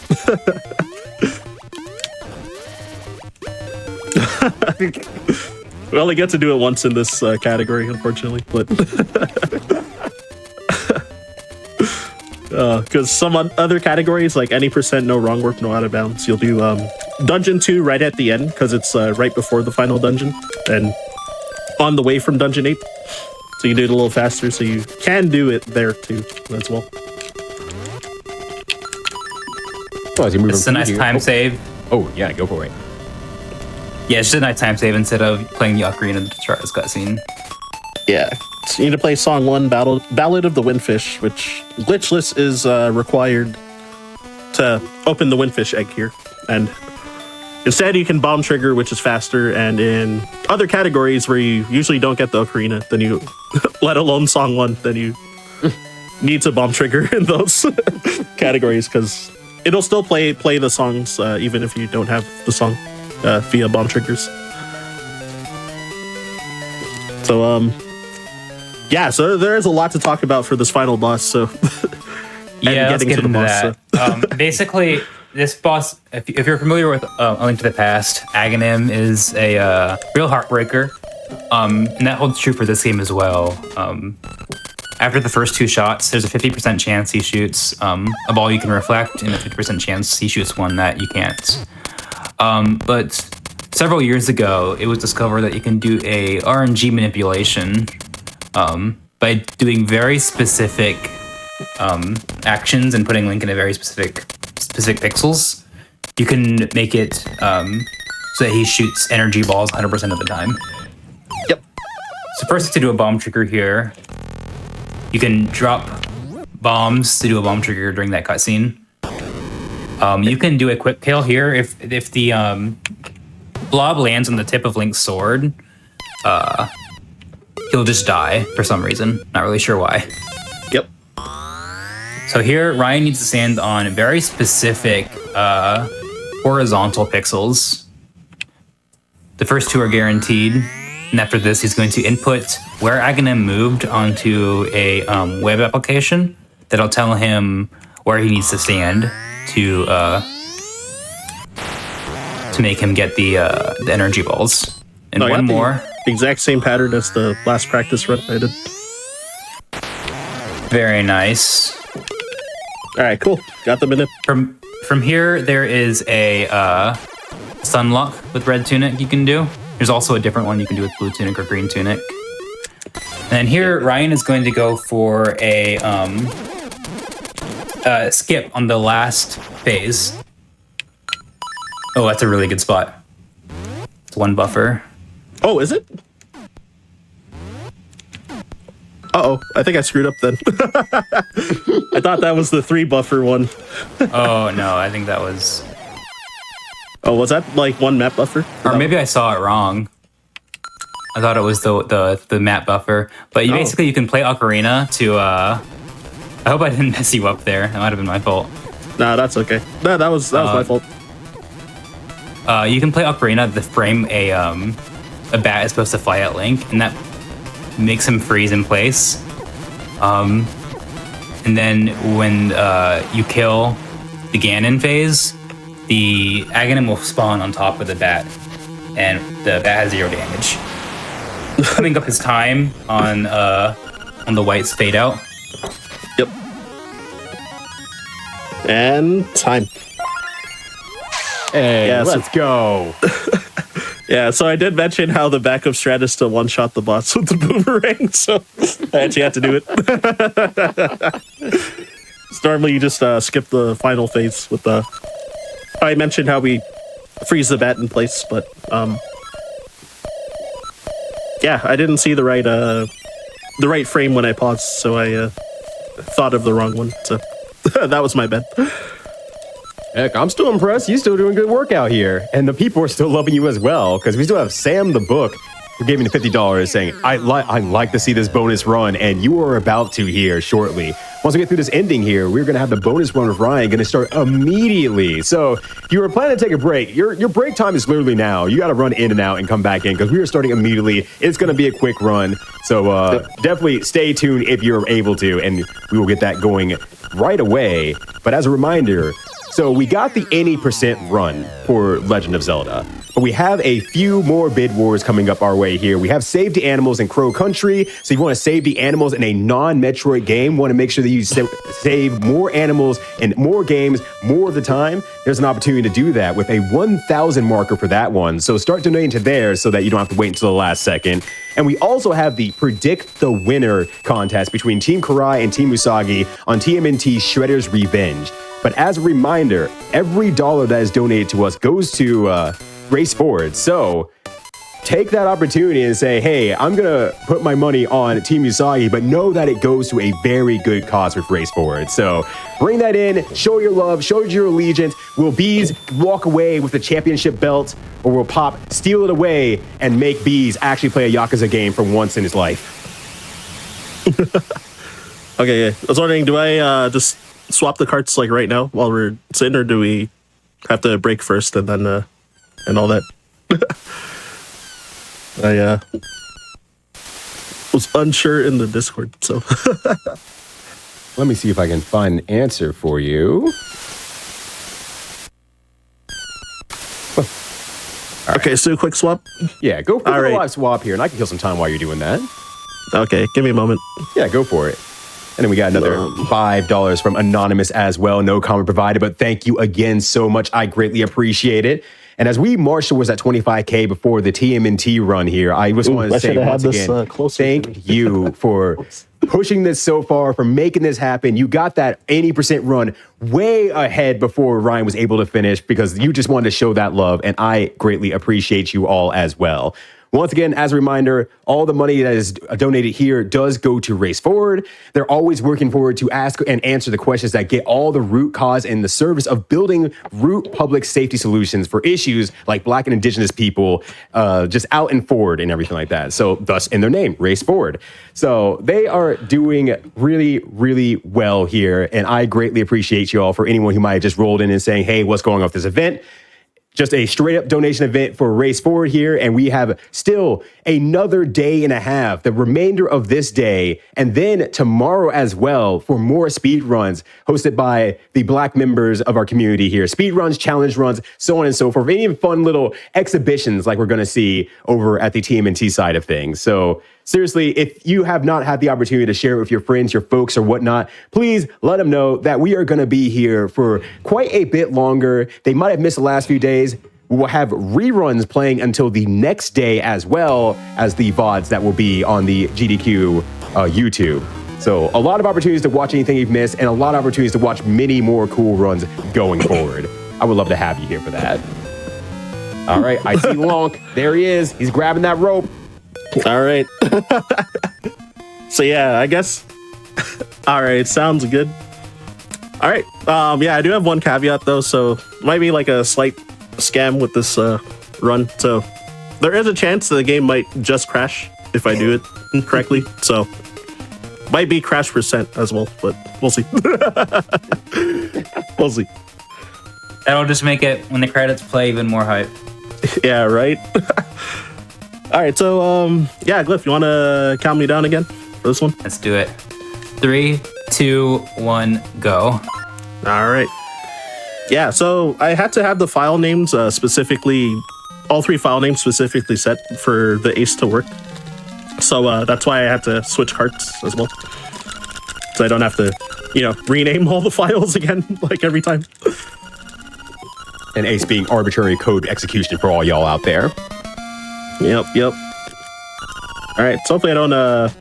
we only get to do it once in this category, unfortunately, but because some other categories, like any percent, no wrong warp, no out of bounds, you'll do dungeon 2 right at the end because it's right before the final dungeon and on the way from dungeon 8, so you do it a little faster, so you can do it there too as well. Oh, This is a nice time save. Oh yeah, go for it. Yeah, it's just a nice time save instead of playing the ocarina to start this cutscene. Yeah, so you need to play Song 1, Ballad of the Windfish, which glitchless is required to open the Windfish egg here. And instead you can bomb trigger, which is faster, and in other categories where you usually don't get the ocarina, then you, let alone Song 1, then you need to bomb trigger in those categories, because it'll still play the songs even if you don't have the song via bomb triggers. So Yeah, so there is a lot to talk about for this final boss. So Yeah, let's get into that. Basically, this boss, if you're familiar with A Link to the Past, Aghanim is a real heartbreaker, and that holds true for this game as well. After the first 2 shots, there's a 50% chance he shoots a ball you can reflect, and a 50% chance he shoots one that you can't. But several years ago, it was discovered that you can do a RNG manipulation by doing very specific actions and putting Link in a very specific pixels. You can make it so that he shoots energy balls 100% of the time. Yep. So first, to do a bomb trigger here, you can drop bombs to do a bomb trigger during that cutscene. You can do a quick kill here if the blob lands on the tip of Link's sword. He'll just die for some reason. Not really sure why. Yep. So here, Ryan needs to stand on very specific horizontal pixels. The first 2 are guaranteed. And after this, he's going to input where Aghanim moved onto a web application that'll tell him where he needs to stand to make him get the energy balls. And No, I one got more. the exact same pattern as the last practice run I did. Very nice. All right, cool. Got the minute. From here, there is a Sunlock with red tunic you can do. There's also a different one you can do with blue tunic or green tunic. And here, Ryan is going to go for a skip on the last phase. Oh, that's a really good spot. It's 1 buffer. Oh, is it? Uh-oh, I think I screwed up then. I thought that was the 3 buffer one. Oh, no, I think that was... Oh, was that like 1 map buffer? Or maybe I saw it wrong. I thought it was the map buffer. But basically, you can play Ocarina to... I hope I didn't mess you up there. That might have been my fault. Nah, that's okay. No, that was my fault. You can play Ocarina to frame a bat is supposed to fly at Link, and that makes him freeze in place. And then when you kill the Ganon phase, the Aghanim will spawn on top of the bat, and the bat has 0 damage. Coming up his time on the white's fade out. Yep. And time. Hey, Yeah, so- let's go. Yeah, so I did mention how the backup strat is to one-shot the boss with the boomerang, so I actually had to do it. So normally you just skip the final phase with the... I mentioned how we freeze the bat in place, but yeah, I didn't see the right frame when I paused, so I thought of the wrong one. So that was my bad. Heck, I'm still impressed. You're still doing good work out here. And the people are still loving you as well, because we still have Sam the Book, who gave me the $50 saying, I like to see this bonus run, and you are about to here shortly. Once we get through this ending here, we're going to have the bonus run with Ryan going to start immediately. So if you were planning to take a break, your break time is literally now. You got to run in and out and come back in, because we are starting immediately. It's going to be a quick run. So definitely stay tuned if you're able to, and we will get that going right away. But as a reminder, so we got the any percent run for Legend of Zelda, but we have a few more bid wars coming up our way here. We have Save the Animals in Crow Country. So you want to save the animals in a non-Metroid game, want to make sure that you save more animals in more games more of the time. There's an opportunity to do that with a 1,000 marker for that one. So start donating to there so that you don't have to wait until the last second. And we also have the Predict the Winner contest between Team Karai and Team Usagi on TMNT Shredder's Revenge. But as a reminder, every dollar that is donated to us goes to Race Forward. So take that opportunity and say, hey, I'm going to put my money on Team Usagi, but know that it goes to a very good cause with Race Forward. So bring that in, show your love, show your allegiance. Will Bees walk away with the championship belt, or will Pop steal it away and make Bees actually play a Yakuza game for once in his life? Okay, yeah. I was wondering, do I just swap the carts like right now while we're sitting, or do we have to break first and then and all that? was unsure in the Discord. So Let me see if I can find an answer for you. okay, so quick swap. Yeah, go for All the right. live swap here, and I can kill some time while you're doing that. Okay, give me a moment. Yeah, go for it. And then we got another $5 from Anonymous as well. No comment provided, but thank you again so much. I greatly appreciate it. And as we march towards that 25K before the TMNT run here, I just want to say once again, thank you for pushing this so far, for making this happen. You got that 80% run way ahead before Ryan was able to finish because you just wanted to show that love, and I greatly appreciate you all as well. Once again, as a reminder, all the money that is donated here does go to Race Forward. They're always working forward to ask and answer the questions that get all the root cause and the service of building root public safety solutions for issues like Black and Indigenous people just out and forward and everything like that. So thus in their name, Race Forward. So they are doing really, really well here. And I greatly appreciate you all. For anyone who might have just rolled in and saying, hey, what's going on with this event? Just a straight up donation event for Race Forward here. And we have still another day and a half, the remainder of this day, and then tomorrow as well for more speed runs hosted by the Black members of our community here. Speed runs, challenge runs, so on and so forth. Any fun little exhibitions like we're going to see over at the TMNT side of things. So seriously, if you have not had the opportunity to share it with your friends, your folks, or whatnot, please let them know that we are going to be here for quite a bit longer. They might have missed the last few days. We will have reruns playing until the next day, as well as the VODs that will be on the GDQ YouTube. So a lot of opportunities to watch anything you've missed, and a lot of opportunities to watch many more cool runs going forward. I would love to have you here for that. All right, I see Lonk. There he is. He's grabbing that rope. All right. So yeah, I guess. All right, sounds good. All right. Yeah, I do have one caveat though, so might be like a slight scam with this run. So there is a chance that the game might just crash if I do it correctly. So might be crash percent as well, but we'll see. We'll see. That'll just make it, when the credits play, even more hype. Yeah, right. All right, so yeah, Glyph, you want to count me down again for this one? Let's do it. 3, 2, 1, go. All right. Yeah, so I had to have the file names specifically, all 3 file names specifically set for the Ace to work. So that's why I had to switch carts as well. So I don't have to, rename all the files again, like every time. And Ace being arbitrary code execution for all y'all out there. Yep. All right, so hopefully I don't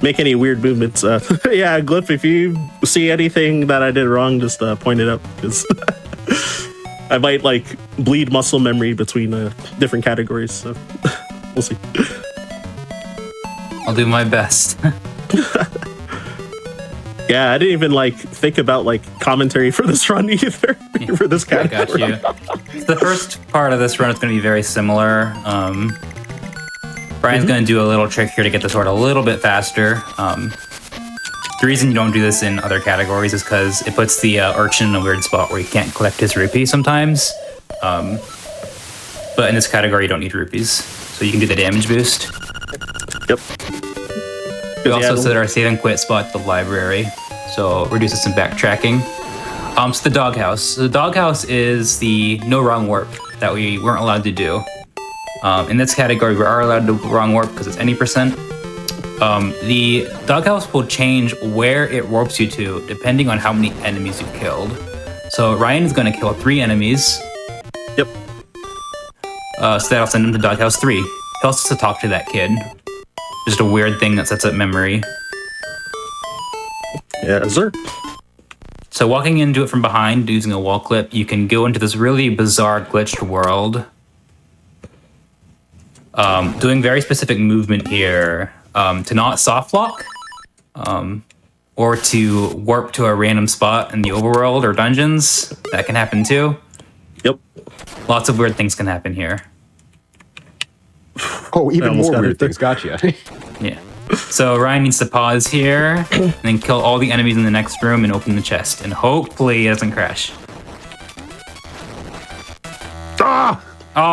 make any weird movements. Yeah, Glyph, if you see anything that I did wrong, just point it out, because I might bleed muscle memory between different categories. So we'll see. I'll do my best. Yeah, I didn't even think about commentary for this run either. For this category. I got you. The first part of this run is going to be very similar. Brian's going to do a little trick here to get the sword a little bit faster. The reason you don't do this in other categories is because it puts the urchin in a weird spot where he can't collect his rupee sometimes. But in this category, you don't need rupees, so you can do the damage boost. Yep. We also set our save and quit spot at the library, so reduces some backtracking. So the doghouse. So the doghouse is the no wrong warp that we weren't allowed to do. In this category, we are allowed to wrong warp because it's any percent. The doghouse will change where it warps you to depending on how many enemies you've killed. So Ryan is going to kill 3 enemies. Yep. So that'll send him to doghouse 3. He also has to talk to that kid. Just a weird thing that sets up memory. Yeah, sir. So walking into it from behind using a wall clip, you can go into this really bizarre glitched world. Doing very specific movement here. To not soft lock, or to warp to a random spot in the overworld or dungeons. That can happen too. Yep. Lots of weird things can happen here. Oh, even more weird things. Gotcha. Yeah. So Ryan needs to pause here and then kill all the enemies in the next room and open the chest. And hopefully it doesn't crash. Ah! Oh.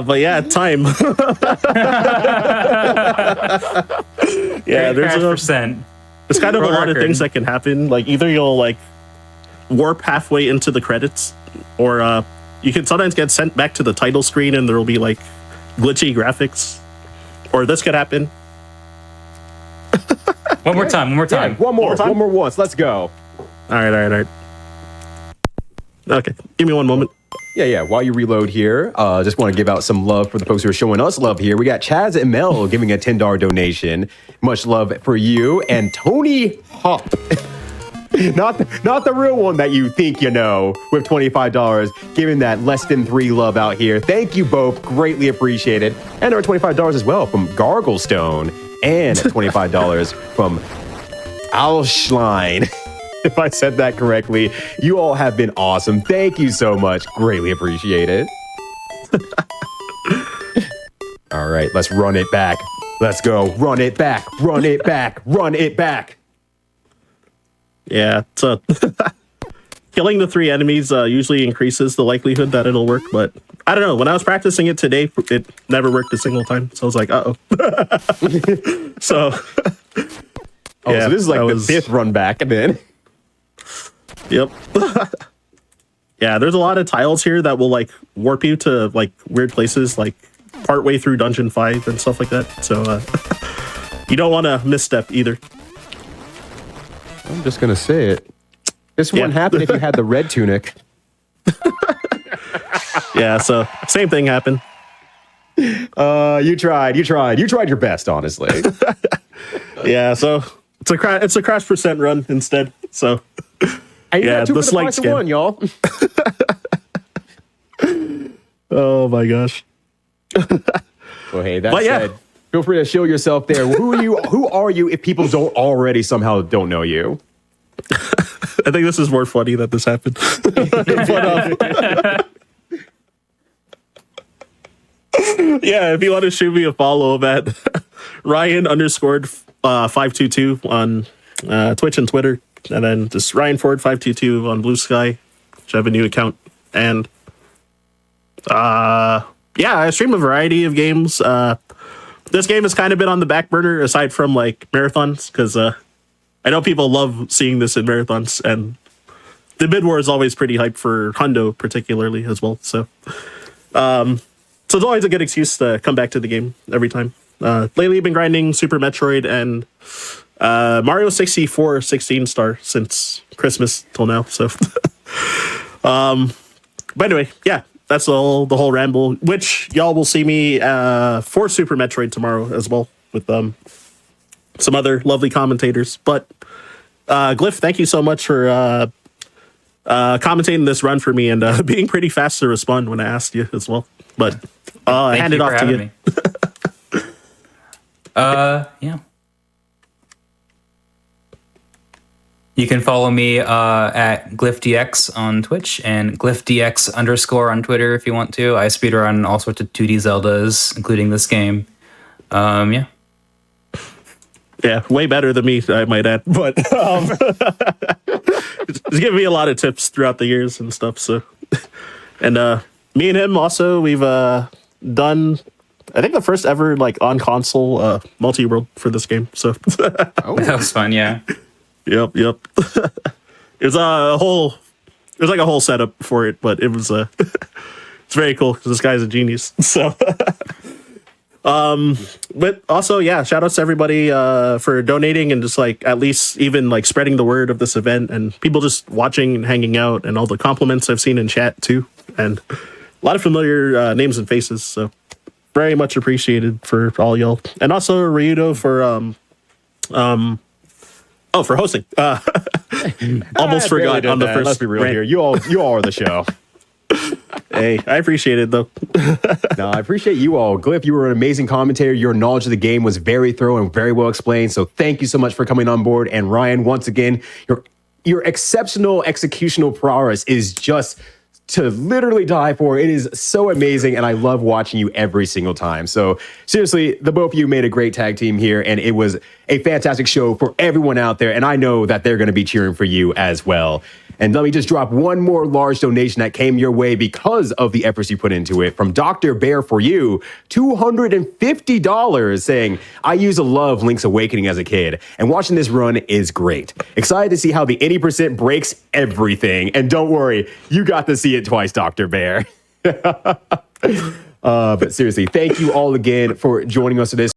But yeah, time. Yeah, there's percent. It's kind of a World lot of record. things that can happen. Like either you'll like warp halfway into the credits, or you can sometimes get sent back to the title screen and there will be like glitchy graphics. Or this could happen. One more time. Yeah, one more once. Let's go. All right. Okay, give me one moment. Yeah. While you reload here, just want to give out some love for the folks who are showing us love here. We got Chaz and Mel giving a $10 donation. Much love for you. And Tony Hop. Not the real one that you think you know, with $25, giving that less than 3 love out here. Thank you both. Greatly appreciated. And our $25 as well from Garglestone. And $25 from Alschlein. If I said that correctly, you all have been awesome. Thank you so much. Greatly appreciate it. All right, let's run it back. Let's go. Run it back. Run it back. Run it back. Yeah, so killing the 3 enemies usually increases the likelihood that it'll work, but I don't know. When I was practicing it today, it never worked a single time. So I was like, uh-oh. So, So this is like the 5th run back then. Yep. Yeah, there's a lot of tiles here that will like warp you to like weird places, like partway through Dungeon 5 and stuff like that. So you don't want to misstep either. I'm just going to say it. This wouldn't happen if you had the red tunic. Yeah, so same thing happened. You tried your best, honestly. Yeah, so it's a crash percent run instead. So And you yeah, got 2 the for the slight price of scam. 1, y'all. Oh my gosh. Well, hey, that But yeah. said, feel free to show yourself there. Who are you if people don't already somehow don't know you? I think this is more funny that this happened. Yeah, if you want to shoot me a follow at Ryan_522 on Twitch and Twitter, and then just Ryan Ford 522 on Blue Sky, which I have a new account. And yeah, I stream a variety of games. This game has kind of been on the back burner aside from like marathons, because I know people love seeing this in marathons, and the mid war is always pretty hyped for Hundo particularly as well. So so it's always a good excuse to come back to the game every time. Lately, I've been grinding Super Metroid and Mario 64 16 star since Christmas till now. So, but anyway, yeah, that's the whole ramble. Which y'all will see me for Super Metroid tomorrow as well with some other lovely commentators. But Glyph, thank you so much for commentating this run for me and being pretty fast to respond when I asked you as well. But I'll hand it off to you. Yeah. You can follow me at GlyphDX on Twitch and GlyphDX_ on Twitter if you want to. I speedrun all sorts of 2D Zeldas, including this game. Yeah. Yeah, way better than me, I might add. But it's given me a lot of tips throughout the years and stuff. So, and me and him also, we've done, I think, the first ever like on console multi-world for this game. So That was fun, yeah. Yep. It was a whole setup for it, but it was it's very cool because this guy's a genius. So, but also, yeah, shout outs to everybody for donating and just like at least even like spreading the word of this event and people just watching and hanging out and all the compliments I've seen in chat too, and a lot of familiar names and faces. So very much appreciated for all y'all, and also Ryyudo for for hosting. Almost forgot on the first. Let's be real rant. here. You all are the show. Hey, I appreciate it though. No, I appreciate you all. Glyph, you were an amazing commentator. Your knowledge of the game was very thorough and very well explained. So thank you so much for coming on board. And Ryan, once again, your exceptional executional prowess is just to literally die for. It is so amazing, and I love watching you every single time. So seriously, the both of you made a great tag team here, and it was a fantastic show for everyone out there, and I know that they're going to be cheering for you as well. And let me just drop one more large donation that came your way because of the efforts you put into it from Dr. Bear for You, $250, saying, I used to love Link's Awakening as a kid, and watching this run is great. Excited to see how the 80% breaks everything. And don't worry, you got to see it twice, Dr. Bear. But seriously, thank you all again for joining us today.